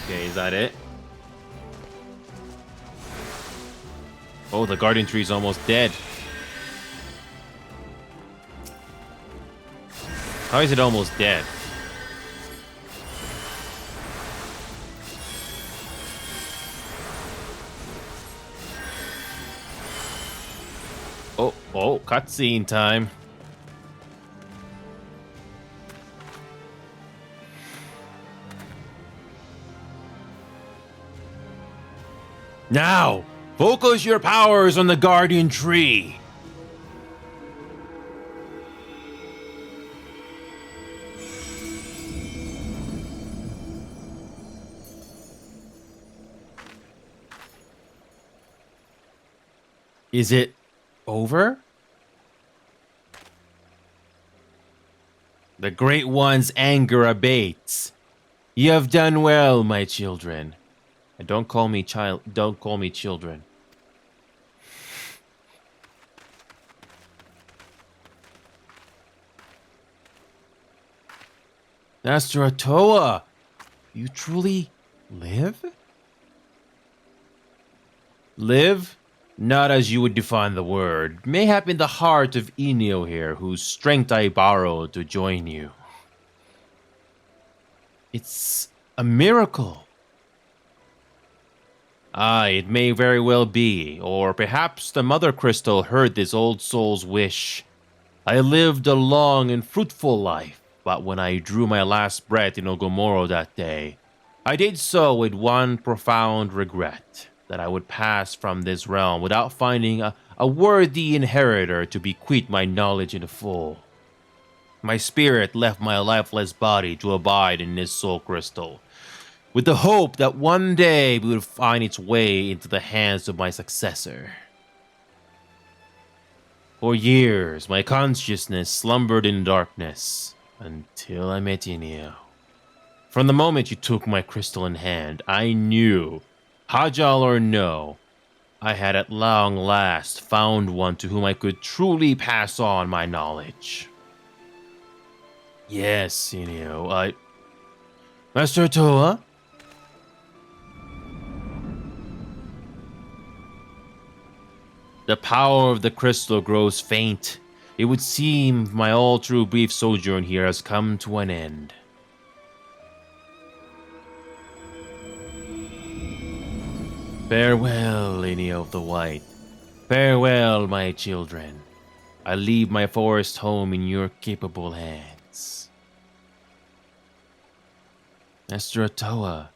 Okay, is that it? Oh, the Guardian Tree is almost dead. How is it almost dead? Oh, cutscene time. Now, focus your powers on the Guardian Tree. Is it over? The Great One's anger abates. You have done well, my children. And don't call me children. Master Atoa, you truly live? Live? Not as you would define the word. Mayhap in the heart of Enio here, whose strength I borrowed to join you. It's a miracle. Aye, it may very well be, or perhaps the Mother Crystal heard this old soul's wish. I lived a long and fruitful life, but when I drew my last breath in Ogomoro that day, I did so with one profound regret, that I would pass from this realm without finding a worthy inheritor to bequeath my knowledge in full. My spirit left my lifeless body to abide in this soul crystal, with the hope that one day it would find its way into the hands of my successor. For years, my consciousness slumbered in darkness, until I met Inio. From the moment you took my crystal in hand, I knew, Hajal or no, I had at long last found one to whom I could truly pass on my knowledge. Yes, Inio, Master Toa? The power of the crystal grows faint. It would seem my all too brief sojourn here has come to an end. Farewell, Lady of the White. Farewell, my children. I leave my forest home in your capable hands. Master Atoa,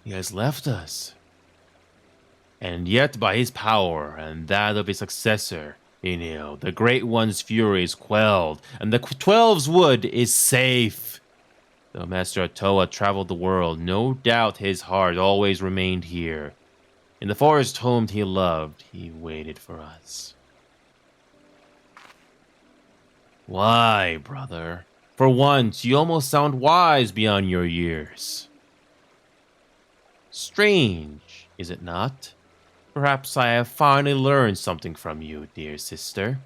he has left us. And yet by his power and that of his successor, Inio, the Great One's fury is quelled, and the 12's wood is safe. Though Master Atoa traveled the world, no doubt his heart always remained here. In the forest home he loved, he waited for us. Why, brother? For once, you almost sound wise beyond your years. Strange, is it not? Perhaps I have finally learned something from you, dear sister.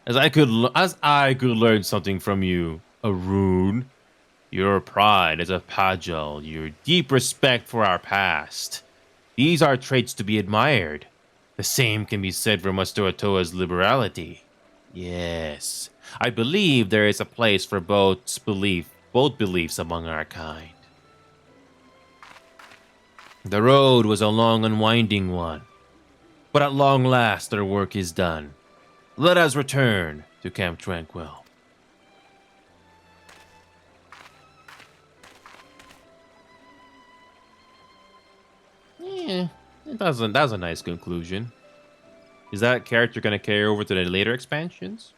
As I could learn something from you, Arun. Your pride as a Pajal, your deep respect for our past. These are traits to be admired. The same can be said for Master Atoa's liberality. Yes, I believe there is a place for both beliefs among our kind. The road was a long and winding one, but at long last our work is done. Let us return to Camp Tranquil. Yeah, that's a nice conclusion. Is that character going to carry over to the later expansions?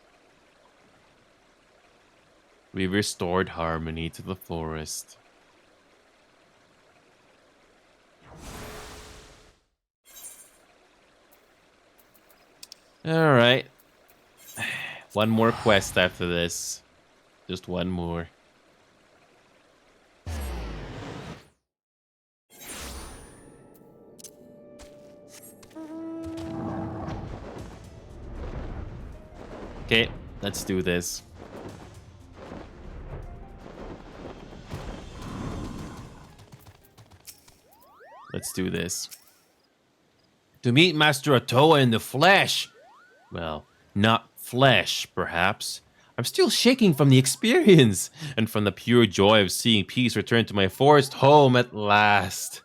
We restored harmony to the forest. All right. One more quest after this. Just one more. Okay, let's do this. Let's do this. To meet Master Atoa in the flesh. Well, not flesh, perhaps. I'm still shaking from the experience and from the pure joy of seeing peace return to my forest home at last.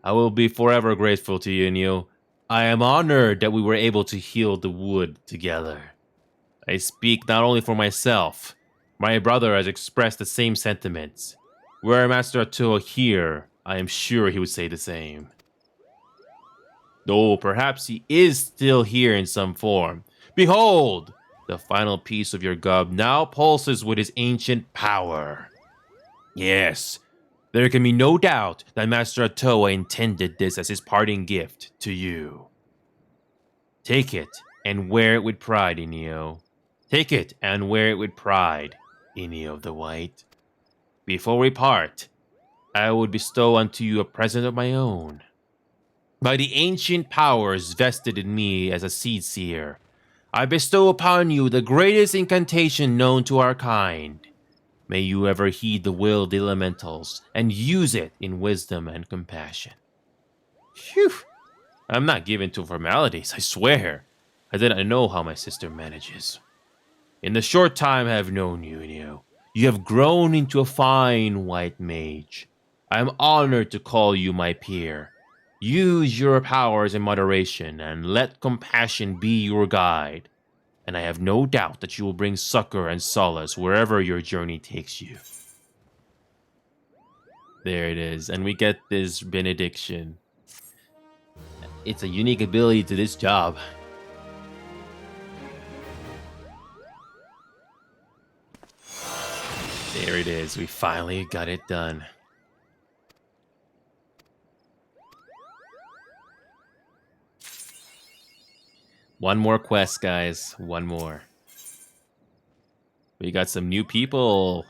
I will be forever grateful to you, Neo. I am honored that we were able to heal the wood together. I speak not only for myself. My brother has expressed the same sentiments. Were Master Atoa here, I am sure he would say the same. Though perhaps he is still here in some form. Behold! The final piece of your gub now pulses with his ancient power. Yes, there can be no doubt that Master Atoa intended this as his parting gift to you. Take it and wear it with pride, Inio. Take it and wear it with pride, Inio of the White. Before we part, I would bestow unto you a present of my own. By the ancient powers vested in me as a seed seer, I bestow upon you the greatest incantation known to our kind. May you ever heed the will of the elementals and use it in wisdom and compassion. Phew! I'm not given to formalities, I swear. I did not know how my sister manages. In the short time I have known you, Inio, you have grown into a fine white mage. I am honored to call you my peer. Use your powers in moderation and let compassion be your guide. And I have no doubt that you will bring succor and solace wherever your journey takes you. There it is, and we get this benediction. It's a unique ability to this job. There it is, we finally got it done. One more quest, guys. One more. We got some new people.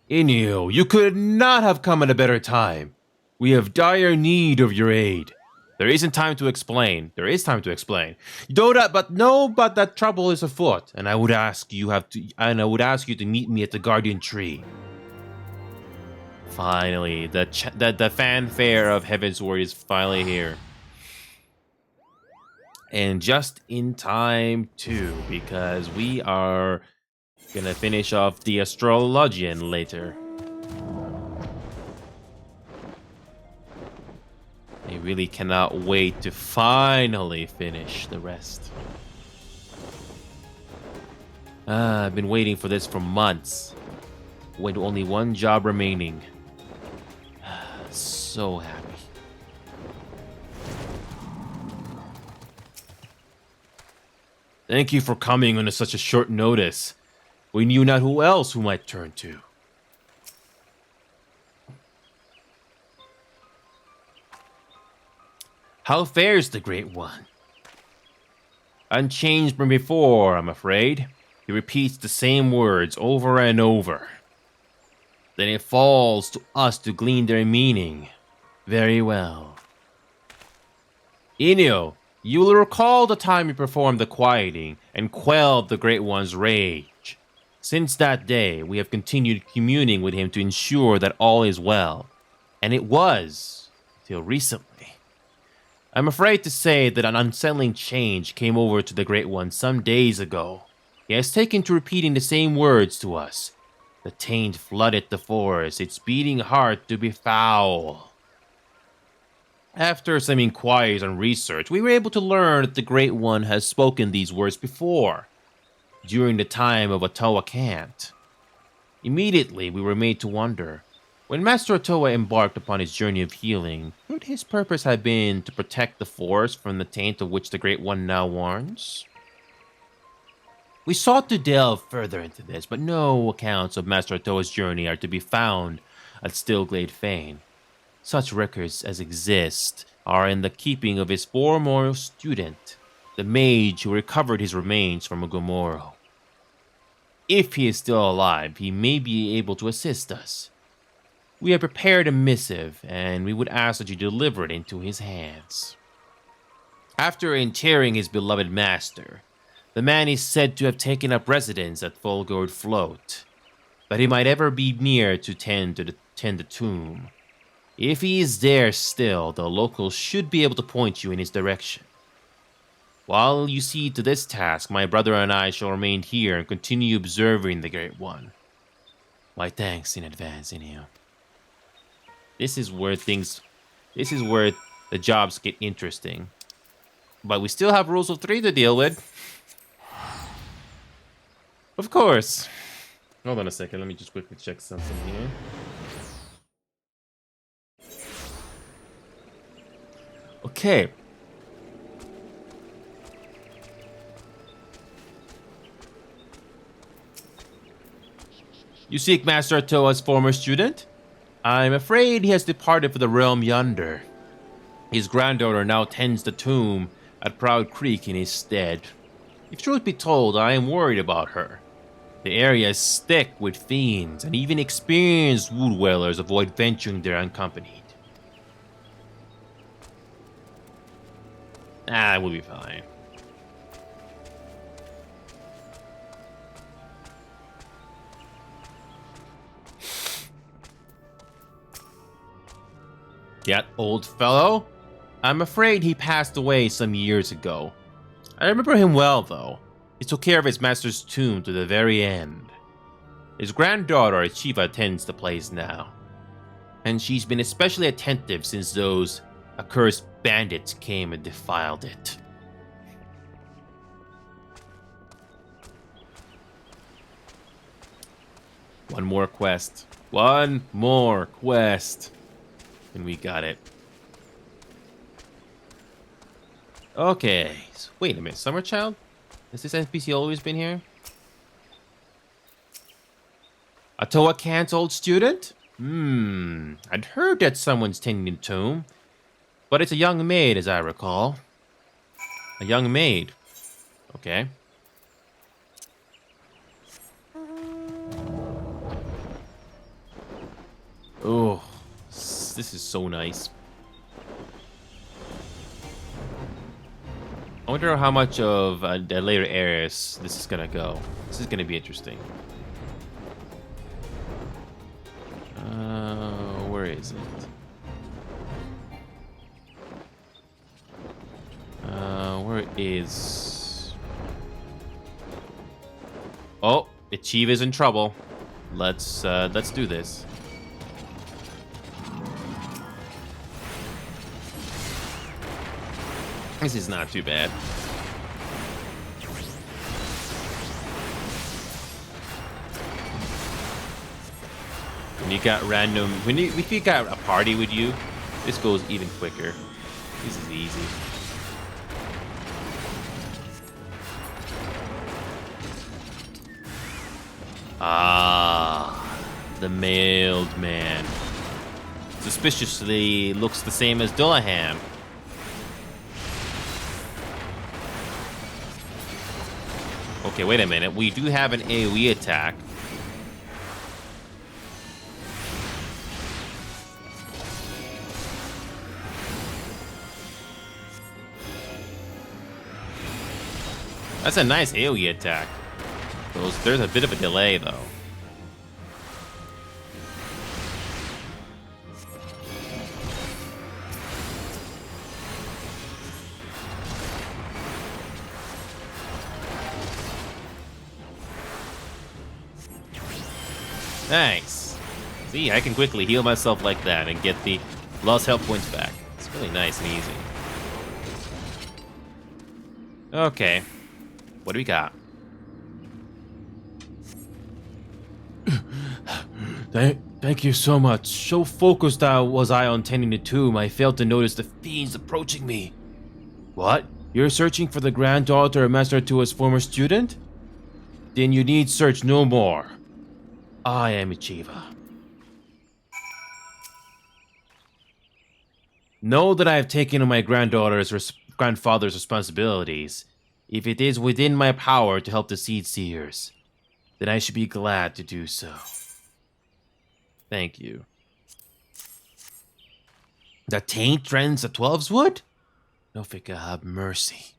Inio, you could not have come at a better time. We have dire need of your aid. There isn't time to explain. There is time to explain. But that trouble is afoot, and I would ask you to meet me at the Guardian Tree. Finally, the fanfare of Heavensward is finally here. And just in time too, because we are gonna finish off the Astrologian later. I really cannot wait to finally finish the rest. I've been waiting for this for months. With only one job remaining. So happy. Thank you for coming on such a short notice. We knew not who might turn to. How fares the Great One? Unchanged from before, I'm afraid. He repeats the same words over and over. Then it falls to us to glean their meaning. Very well. Inyo, you will recall the time you performed the quieting and quelled the Great One's rage. Since that day, we have continued communing with him to ensure that all is well. And it was, till recently. I'm afraid to say that an unsettling change came over to the Great One some days ago. He has taken to repeating the same words to us. The taint flooded the forest, its beating heart to be foul. After some inquiries and research, we were able to learn that the Great One has spoken these words before, during the time of Ottawa Cant. Immediately, we were made to wonder, when Master Ottawa embarked upon his journey of healing, could his purpose have been to protect the forest from the taint of which the Great One now warns? We sought to delve further into this, but no accounts of Master Ottawa's journey are to be found at Stillglade Fane. Such records as exist are in the keeping of his former student, the mage who recovered his remains from Ugumoro. If he is still alive, he may be able to assist us. We have prepared a missive, and we would ask that you deliver it into his hands. After interring his beloved master, the man is said to have taken up residence at Fulgord Float, but he might ever be near to tend the tomb. If he is there still, the locals should be able to point you in his direction. While you see to this task, my brother and I shall remain here and continue observing the Great One. Why, thanks in advance, Inyo. This is where the jobs get interesting. But we still have rules of 3 to deal with. Of course. Hold on a second, let me just quickly check something here. Okay. You seek Master Ottawa's former student? I'm afraid he has departed for the realm yonder. His granddaughter now tends the tomb at Proud Creek in his stead. If truth be told, I am worried about her. The area is thick with fiends, and even experienced wood dwellers avoid venturing there unaccompanied. We'll be fine. That old fellow? I'm afraid he passed away some years ago. I remember him well, though. He took care of his master's tomb to the very end. His granddaughter, Chiva, attends the place now. And she's been especially attentive since those accursed bandits came and defiled it. One more quest. One more quest. And we got it. Okay. So wait a minute. Summer Child? Has this NPC always been here? Ottawa Cant's old student? I'd heard that someone's tending the tomb. But it's a young maid, as I recall. A young maid. Okay. Oh, this is so nice. I wonder how much of the later areas this is gonna go. This is gonna be interesting. Where is it? Where is... Oh, Achieve is in trouble. Let's do this. This is not too bad. When you got random, if you got a party with you, this goes even quicker. This is easy. Ah, the mailed man. Suspiciously looks the same as Dullahan. Okay, wait a minute. We do have an AoE attack. That's a nice AoE attack. There's a bit of a delay, though. Nice. See, I can quickly heal myself like that and get the lost health points back. It's really nice and easy. Okay. What do we got? Thank you so much. So focused was I on tending the tomb, I failed to notice the fiends approaching me. What? You're searching for the granddaughter of Master Tua's former student? Then you need search no more. I am Ichiva. Know that I have taken on my grandfather's responsibilities. If it is within my power to help the Seed Seers, then I should be glad to do so. Thank you. The taint rends the 12's wood? Nofika have mercy.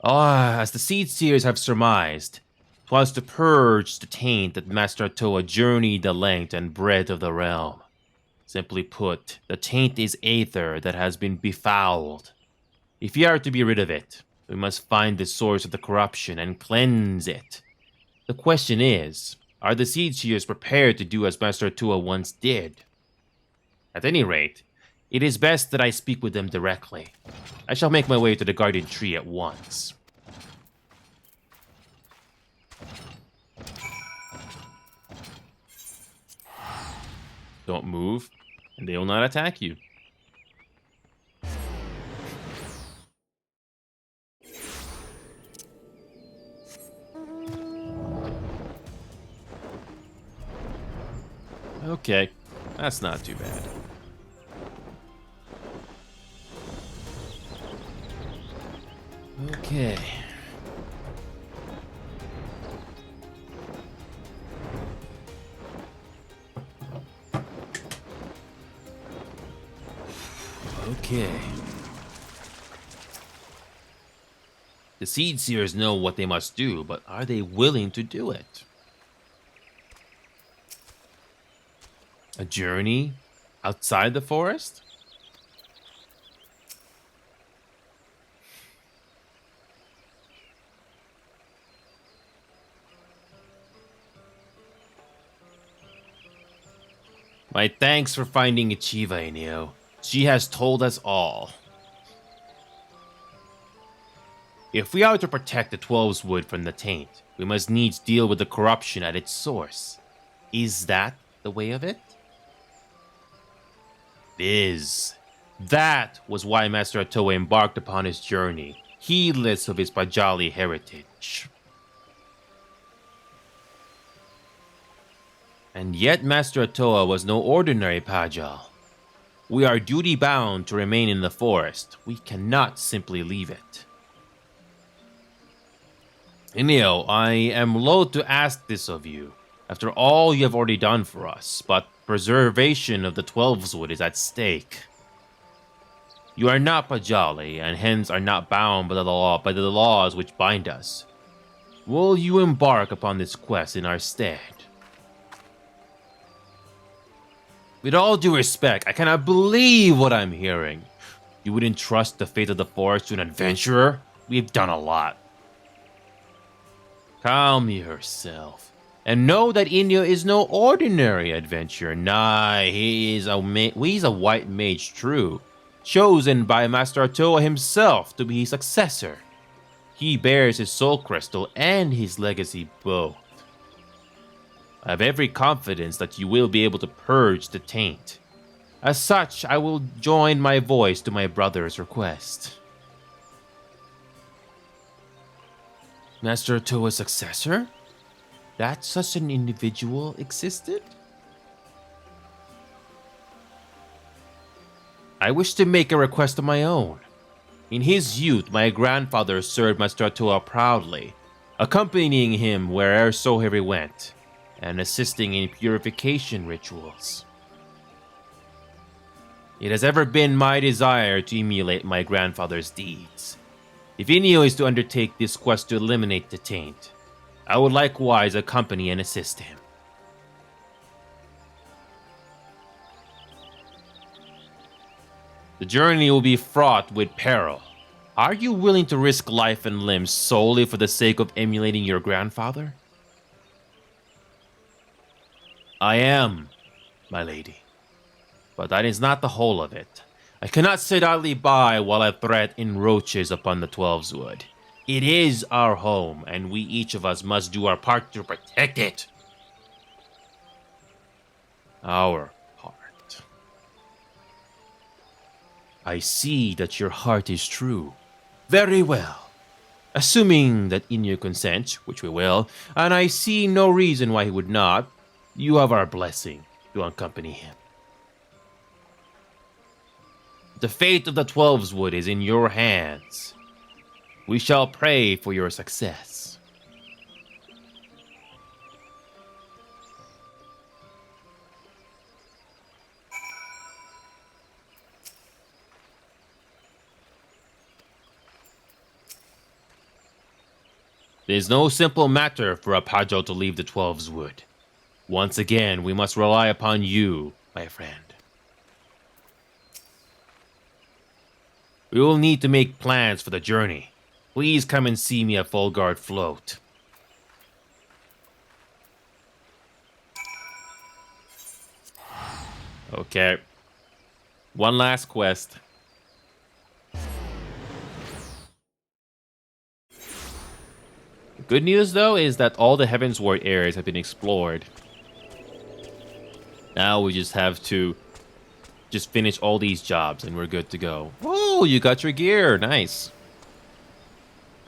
As the Seed Seers have surmised, 'twas to purge the taint that Master Toa journeyed the length and breadth of the realm. Simply put, the taint is aether that has been befouled. If we are to be rid of it, we must find the source of the corruption and cleanse it. The question is, are the Seed Seers prepared to do as Master Tua once did? At any rate, it is best that I speak with them directly. I shall make my way to the guardian tree at once. Don't move, and they will not attack you. Okay, that's not too bad. Okay. Okay. The Seed Seers know what they must do, but are they willing to do it? A journey outside the forest? My thanks for finding Ichiva, Enio. She has told us all. If we are to protect the 12's wood from the taint, we must needs deal with the corruption at its source. Is that the way of it? It is. That was why Master Toa embarked upon his journey, heedless of his Pajali heritage. And yet Master Toa was no ordinary Pajal. We are duty-bound to remain in the forest. We cannot simply leave it. Enio, I am loath to ask this of you, after all you have already done for us, but preservation of the 12's wood is at stake. You are not Pajali, and hence are not bound by the laws which bind us. Will you embark upon this quest in our stead? With all due respect, I cannot believe what I'm hearing. You wouldn't trust the fate of the forest to an adventurer? We've done a lot. Calm yourself. And know that Inyo is no ordinary adventurer. Nah, he's a white mage true, chosen by Master Toa himself to be his successor. He bears his soul crystal and his legacy both. I have every confidence that you will be able to purge the taint. As such, I will join my voice to my brother's request. Master Toa's successor? That such an individual existed? I wish to make a request of my own. In his youth, my grandfather served Master Toa proudly, accompanying him wheresoever he went, and assisting in purification rituals. It has ever been my desire to emulate my grandfather's deeds. If Inio is to undertake this quest to eliminate the taint, I would likewise accompany and assist him. The journey will be fraught with peril. Are you willing to risk life and limbs solely for the sake of emulating your grandfather? I am, my lady. But that is not the whole of it. I cannot sit idly by while a threat encroaches upon the Twelve's Wood. It is our home, and we each of us must do our part to protect it. Our part. I see that your heart is true. Very well. Assuming that Inyo consents, which we will, and I see no reason why he would not, you have our blessing to accompany him. The fate of the Twelve's Wood is in your hands. We shall pray for your success. It is no simple matter for a Pajo to leave the Twelve's Wood. Once again, we must rely upon you, my friend. We will need to make plans for the journey. Please come and see me at Full Guard Float. Okay. One last quest. The good news, though, is that all the Heavensward areas have been explored. Now we just have to just finish all these jobs and we're good to go. Oh, you got your gear. Nice.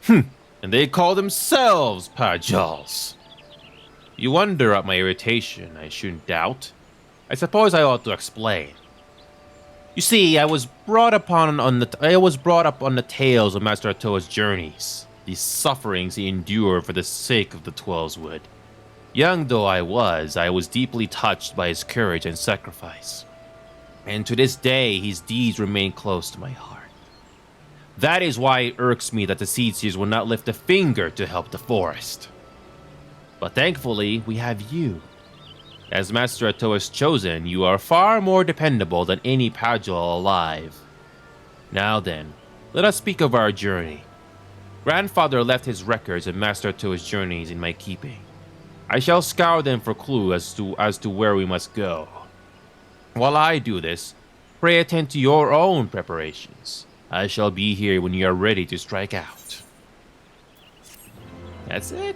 And they call themselves Pajals. You wonder at my irritation, I shouldn't doubt. I suppose I ought to explain. You see, I was brought up on the tales of Master Atoa's journeys, the sufferings he endured for the sake of the Twelve's Wood. Young though I was deeply touched by his courage and sacrifice. And to this day, his deeds remain close to my heart. That is why it irks me that the Seedseers will not lift a finger to help the forest. But thankfully, we have you. As Master Atoa's chosen, you are far more dependable than any Pajal alive. Now then, let us speak of our journey. Grandfather left his records of Master Atoa's journeys in my keeping. I shall scour them for clues as to where we must go. While I do this, pray attend to your own preparations. I shall be here when you are ready to strike out. That's it.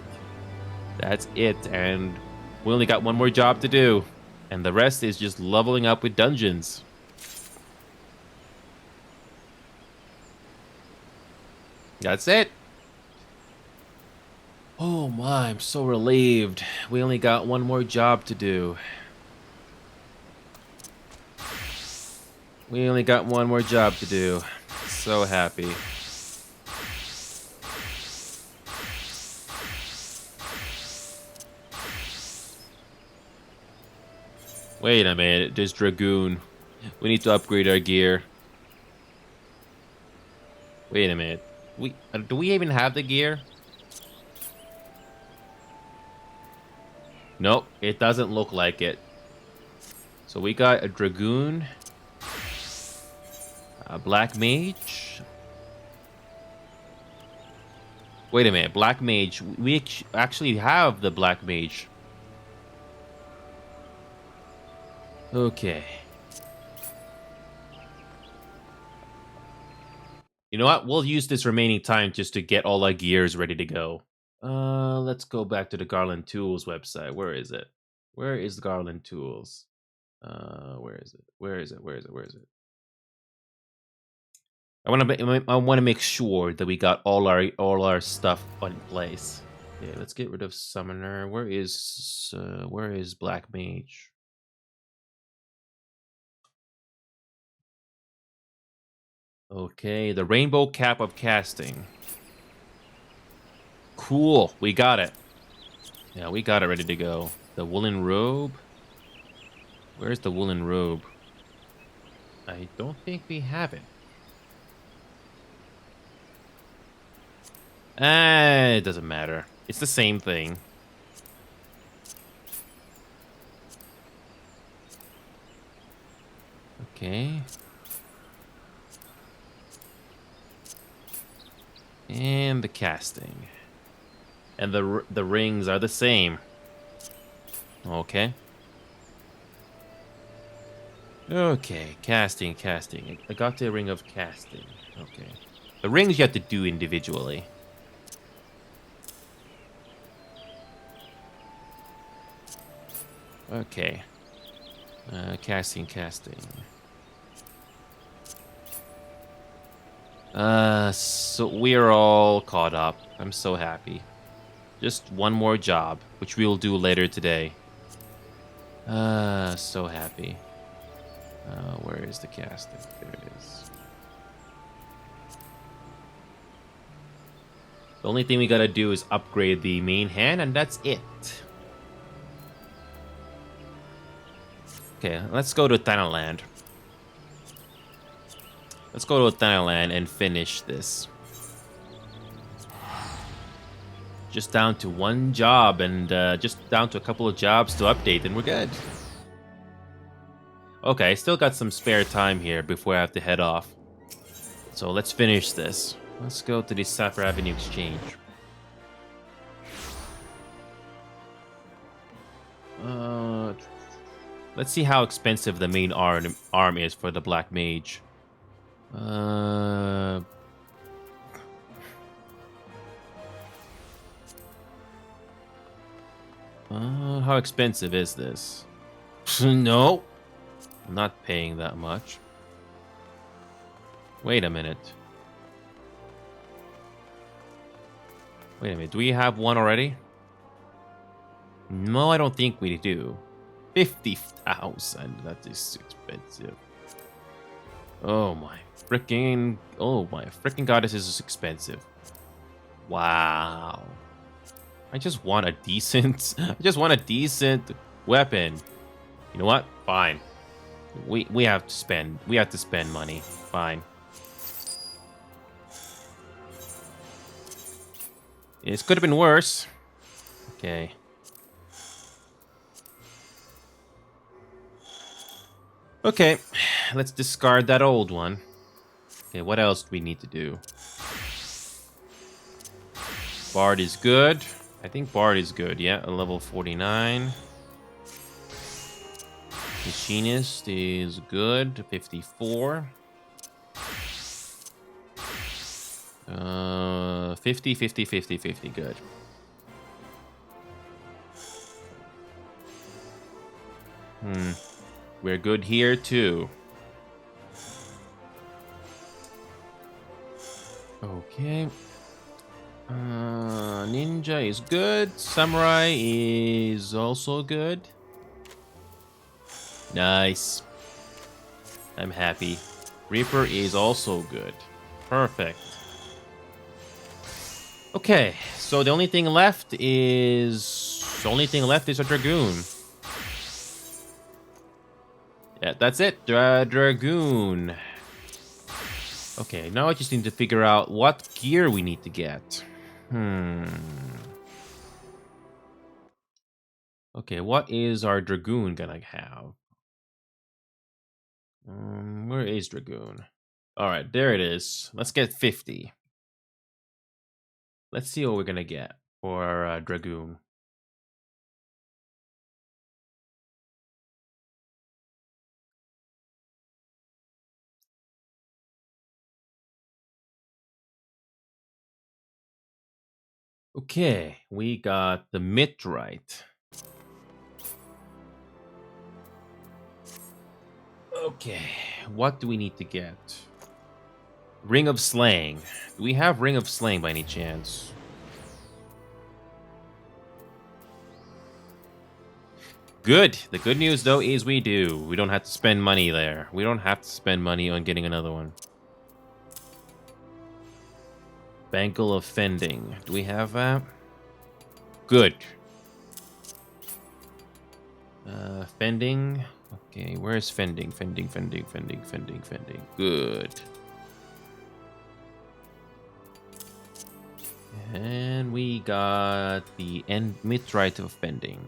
That's it, and we only got one more job to do. And the rest is just leveling up with dungeons. That's it. Oh my, I'm so relieved. We only got one more job to do. We only got one more job to do. So happy. Wait a minute, there's Dragoon. We need to upgrade our gear. Wait a minute. Do we even have the gear? Nope, it doesn't look like it. So we got a Dragoon. A Black Mage. Wait a minute, Black Mage. We actually have the Black Mage. Okay. You know what? We'll use this remaining time just to get all our gears ready to go. Let's go back to the Garland Tools website. Where is it? Where is Garland Tools? Where is it? Where is it? Where is it? Where is it? I want to make sure that we got all our stuff in place. Okay, let's get rid of Summoner. Where is Black Mage? Okay, the Rainbow Cap of Casting. Cool, we got it. Yeah, we got it ready to go. The Woolen Robe. Where's the Woolen Robe? I don't think we have it. It doesn't matter. It's the same thing. Okay. And the casting. And the rings are the same. Okay. Okay, casting. I got the ring of casting. Okay. The rings you have to do individually. Okay. Casting. So we're all caught up. I'm so happy. Just one more job, which we'll do later today. So happy. Where is the casting? There it is. The only thing we gotta do is upgrade the main hand, and that's it. Okay, let's go to Thailand. Let's go to Thailand and finish this. Just down to one job and just down to a couple of jobs to update, and we're good. Okay, I still got some spare time here before I have to head off. So let's finish this. Let's go to the Sapphire Avenue Exchange. Let's see how expensive the main arm is for the Black Mage. How expensive is this? No, I'm not paying that much. Wait a minute. Do we have one already? No, I don't think we do. 50,000. That is expensive. Oh my freaking god, this is expensive. Wow. I just want a decent weapon. You know what? Fine. We have to spend money. Fine. This could have been worse. Okay. Okay, let's discard that old one. Okay, what else do we need to do? Bard is good. I think Bard is good, yeah, a level 49. Machinist is good, 54. 50, good. We're good here too. Okay. Ninja is good. Samurai is also good. Nice. I'm happy. Reaper is also good. Perfect. Okay, so the only thing left is a Dragoon. Yeah, that's it. Dragoon. Okay, now I just need to figure out what gear we need to get. Okay, what is our Dragoon gonna have? Where is Dragoon? Alright, there it is. Let's get 50. Let's see what we're gonna get for our Dragoon. Okay, we got the Mitrite. Okay, what do we need to get? Ring of Slaying. Do we have Ring of Slaying by any chance? Good. The good news, though, is we do. We don't have to spend money there. We don't have to spend money on getting another one. Bangle of Fending. Do we have that? Good. Fending. Okay, where's Fending? Fending. Good. And we got the end Mithrite of Bending.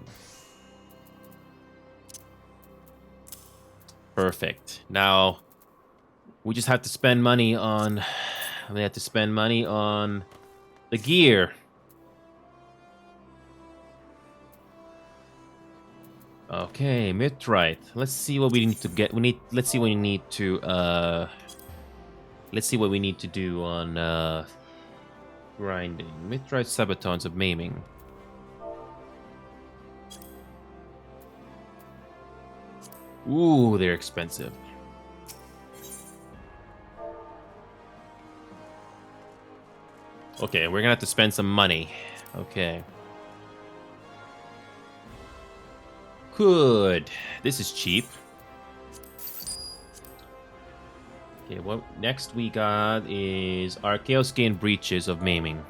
Perfect. Now we just have to spend money on. We have to spend money on the gear. Okay, Mithrite. Let's see what we need to get. Let's see what we need to. Let's see what we need to do on grinding. Mithrite sabatons of maiming. Ooh, they're expensive. Okay, we're gonna have to spend some money. Okay. Good. This is cheap. Okay, what next we got is Archaeoscane Breaches of Maiming.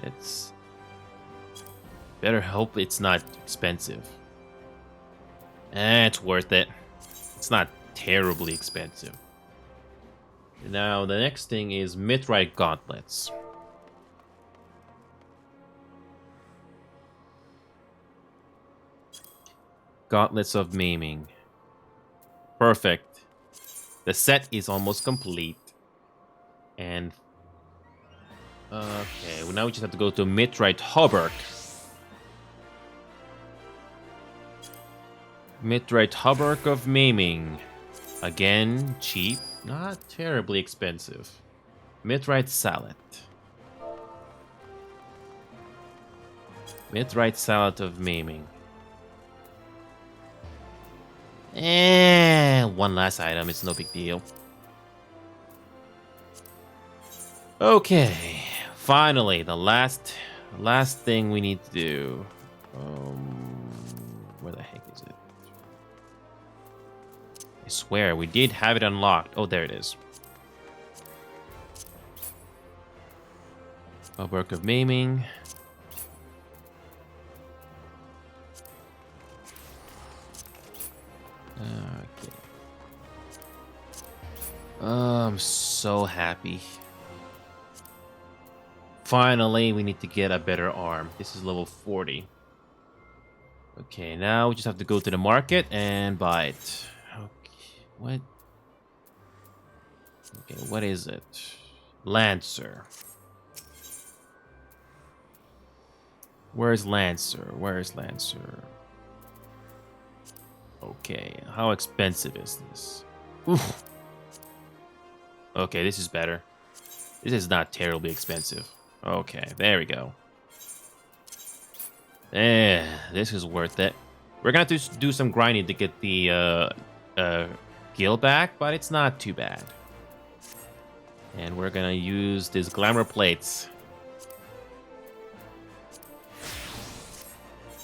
It's better hope it's not expensive. It's worth it. It's not terribly expensive. Now, the next thing is Mithrite Gauntlets. Gauntlets of Maiming. Perfect. The set is almost complete. And okay, well, now we just have to go to Mithrite Hauberk. Mithrite Hauberk of Maiming. Again, cheap. Not terribly expensive. Mithrite Sallet. Mithrite Sallet of Maiming. One last item. It's no big deal. Okay. Finally, the last thing we need to do. Where the heck is it? I swear, we did have it unlocked. Oh, there it is. Hauberk of Maiming. Okay. I'm so happy. Finally, we need to get a better arm. This is level 40. Okay, now we just have to go to the market and buy it. Okay, what? Okay, what is it? Lancer. Where's Lancer? Where's Lancer? Okay, how expensive is this? Oof. Okay, this is better. This is not terribly expensive. Okay, there we go. This is worth it. We're gonna have to do some grinding to get the gil back, but it's not too bad. And we're gonna use these glamour plates.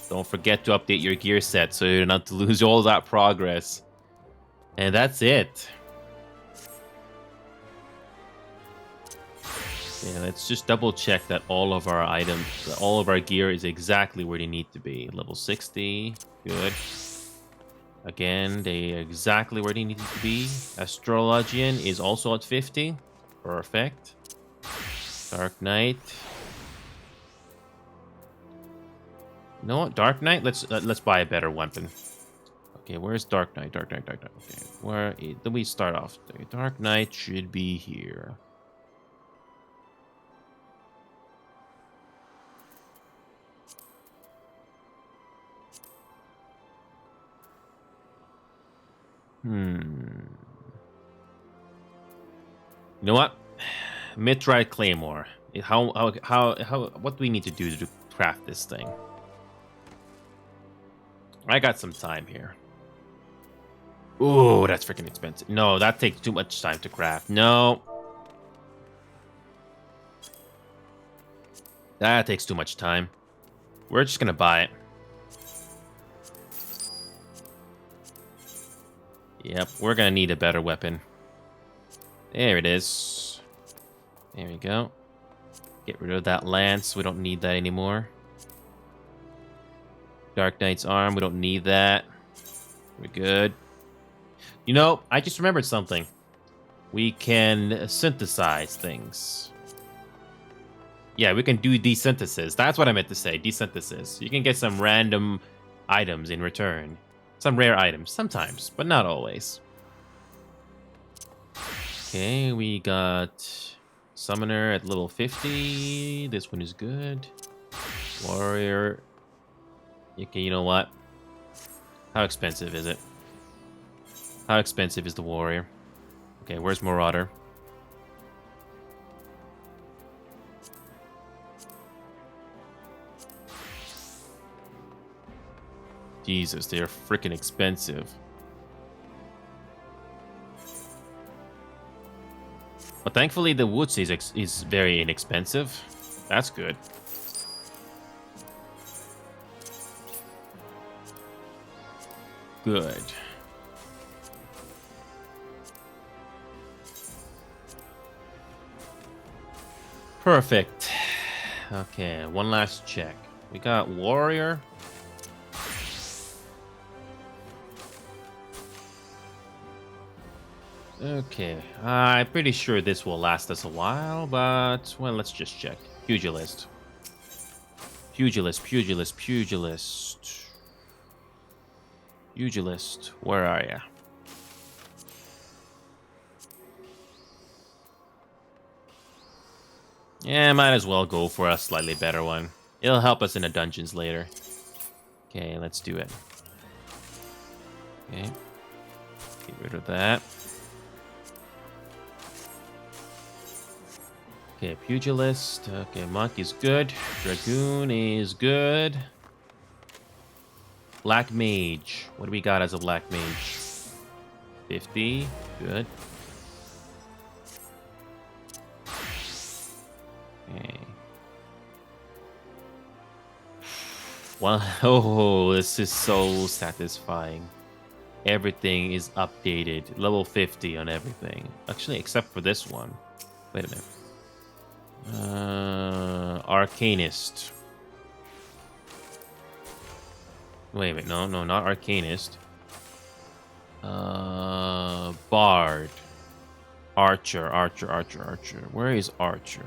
Don't forget to update your gear set so you're not to lose all that progress. And that's it. Yeah, let's just double check that all of our items, all of our gear is exactly where they need to be. Level 60, good. Again, they are exactly where they need to be. Astrologian is also at 50, perfect. Dark Knight. You know what, Dark Knight? Let's buy a better weapon. Okay, where's Dark Knight? Dark Knight. Okay, where? Then we start off. Dark Knight should be here. You know what? Mithrite Claymore. What do we need to do to craft this thing? I got some time here. Ooh, that's freaking expensive. No, that takes too much time to craft. No. That takes too much time. We're just gonna buy it. Yep, we're gonna need a better weapon. There it is. There we go. Get rid of that lance. We don't need that anymore. Dark Knight's arm. We don't need that. We're good. You know, I just remembered something. we can synthesize things. Yeah, we can do desynthesis. That's what I meant to say, desynthesis. You can get some random items in return. Some rare items, sometimes, but not always. Okay, we got Summoner at level 50. This one is good. Warrior. Okay, you know what? How expensive is it? How expensive is the Warrior? Okay, where's Marauder? Jesus, they are freaking expensive. But thankfully, the woods is very inexpensive. That's good. Good. Perfect. Okay, one last check. We got Warrior. Okay, I'm pretty sure this will last us a while, but, well, let's just check. Pugilist. Pugilist, pugilist, pugilist. Pugilist, where are ya? Yeah, might as well go for a slightly better one. It'll help us in the dungeons later. Okay, let's do it. Okay. Get rid of that. Okay, Pugilist. Okay, Monk is good. Dragoon is good. Black Mage. What do we got as a Black Mage? 50. Good. Okay. Well, oh, this is so satisfying. Everything is updated. Level 50 on everything. Actually, except for this one. Wait a minute. Arcanist. Wait a minute. No, not Arcanist. Bard. Archer. Where is Archer?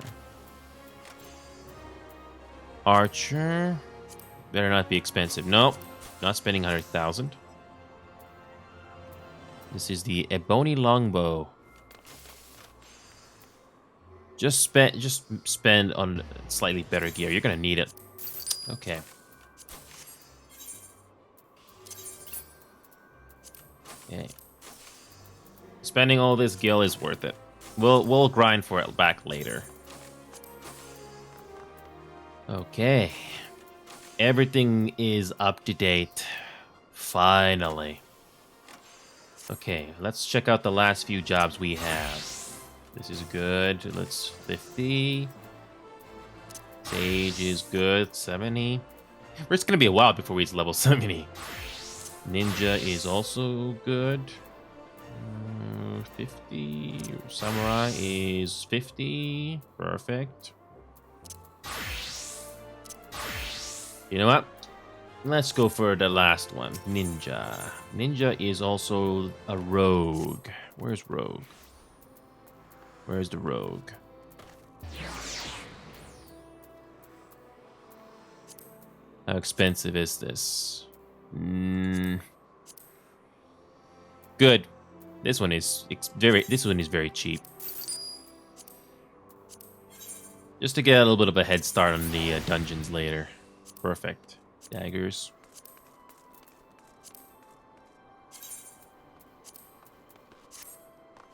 Archer. Better not be expensive. Nope. Not spending 100,000. This is the Ebony Longbow. Just spend on slightly better gear. You're gonna need it. Okay. Okay. Spending all this gil is worth it. We'll grind for it back later. Okay. Everything is up to date. Finally. Okay, let's check out the last few jobs we have. This is good. Let's 50. Sage is good. 70. It's gonna be a while before we reach level 70. Ninja is also good. 50. Samurai is 50. Perfect. You know what? Let's go for the last one. Ninja. Ninja is also a rogue. Where's rogue? Where's the rogue? How expensive is this? Good. This one is very cheap. Just to get a little bit of a head start on the dungeons later. Perfect. Daggers.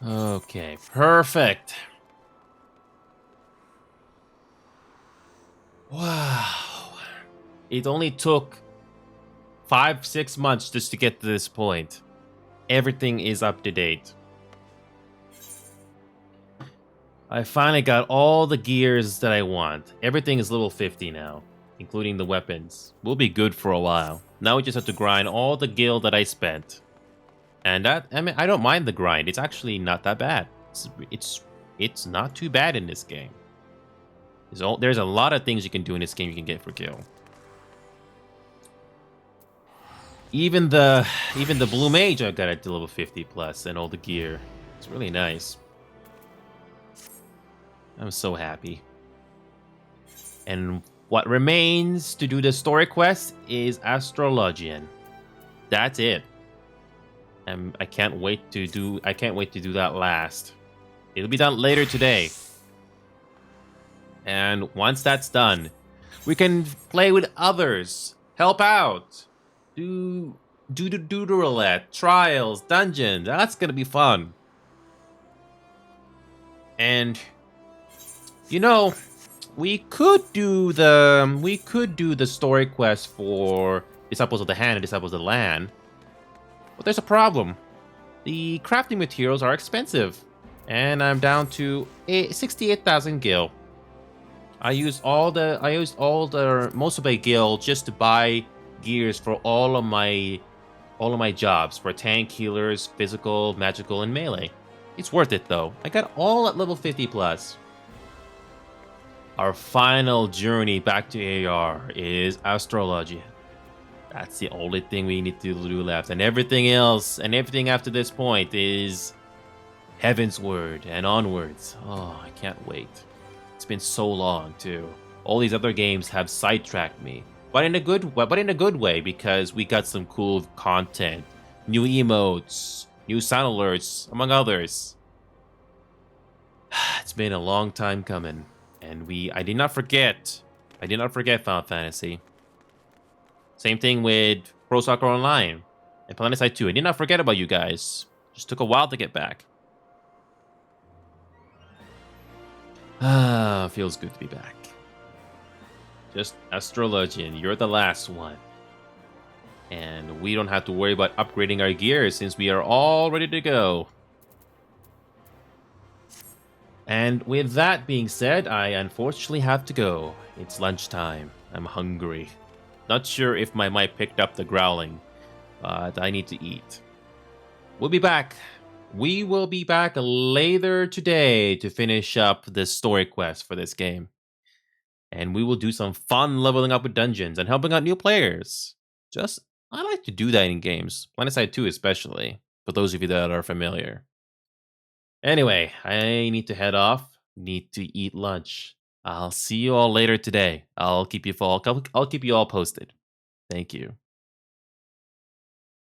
Okay, perfect. Wow. It only took 5-6 months just to get to this point. Everything is up to date. I finally got all the gears that I want. Everything is level 50 now, including the weapons. We'll be good for a while. Now we just have to grind all the gil that I spent. And that, I mean, I don't mind the grind. It's actually not that bad. It's not too bad in this game. There's a lot of things you can do in this game you can get for gil. Even the blue mage I got at level 50 plus and all the gear. It's really nice. I'm so happy. And what remains to do the story quest is Astrologian. That's it. I can't wait to do that last. It'll be done later today. And once that's done, we can play with others, help out, do the roulette, trials, dungeons. That's gonna be fun. And you know, we could do the story quest for Disciples of the Hand and Disciples of the Land. But there's a problem. The crafting materials are expensive, and I'm down to 68,000 gil. I used most of my gil just to buy gears for all of my jobs for tank, healers, physical, magical, and melee. It's worth it though. I got all at level 50 plus. Our final journey back to AR is Astrology. That's the only thing we need to do left, and everything else and everything after this point is Heaven's Word and onwards. Oh, I can't wait. It's been so long too. All these other games have sidetracked me, but in a good way, because we got some cool content, new emotes, new sound alerts, among others. It's been a long time coming, and I did not forget Final Fantasy. Same thing with Pro Soccer Online and PlanetSide 2. I did not forget about you guys. Just took a while to get back. Feels good to be back. Just Astrologian, you're the last one. And we don't have to worry about upgrading our gear since we are all ready to go. And with that being said, I unfortunately have to go. It's lunchtime. I'm hungry. Not sure if my mic picked up the growling, but I need to eat. We'll be back. We will be back later today to finish up the story quest for this game. And we will do some fun leveling up with dungeons and helping out new players. I like to do that in games. PlanetSide 2 especially, for those of you that are familiar. Anyway, I need to head off. Need to eat lunch. I'll see you all later today. I'll keep you all posted. Thank you.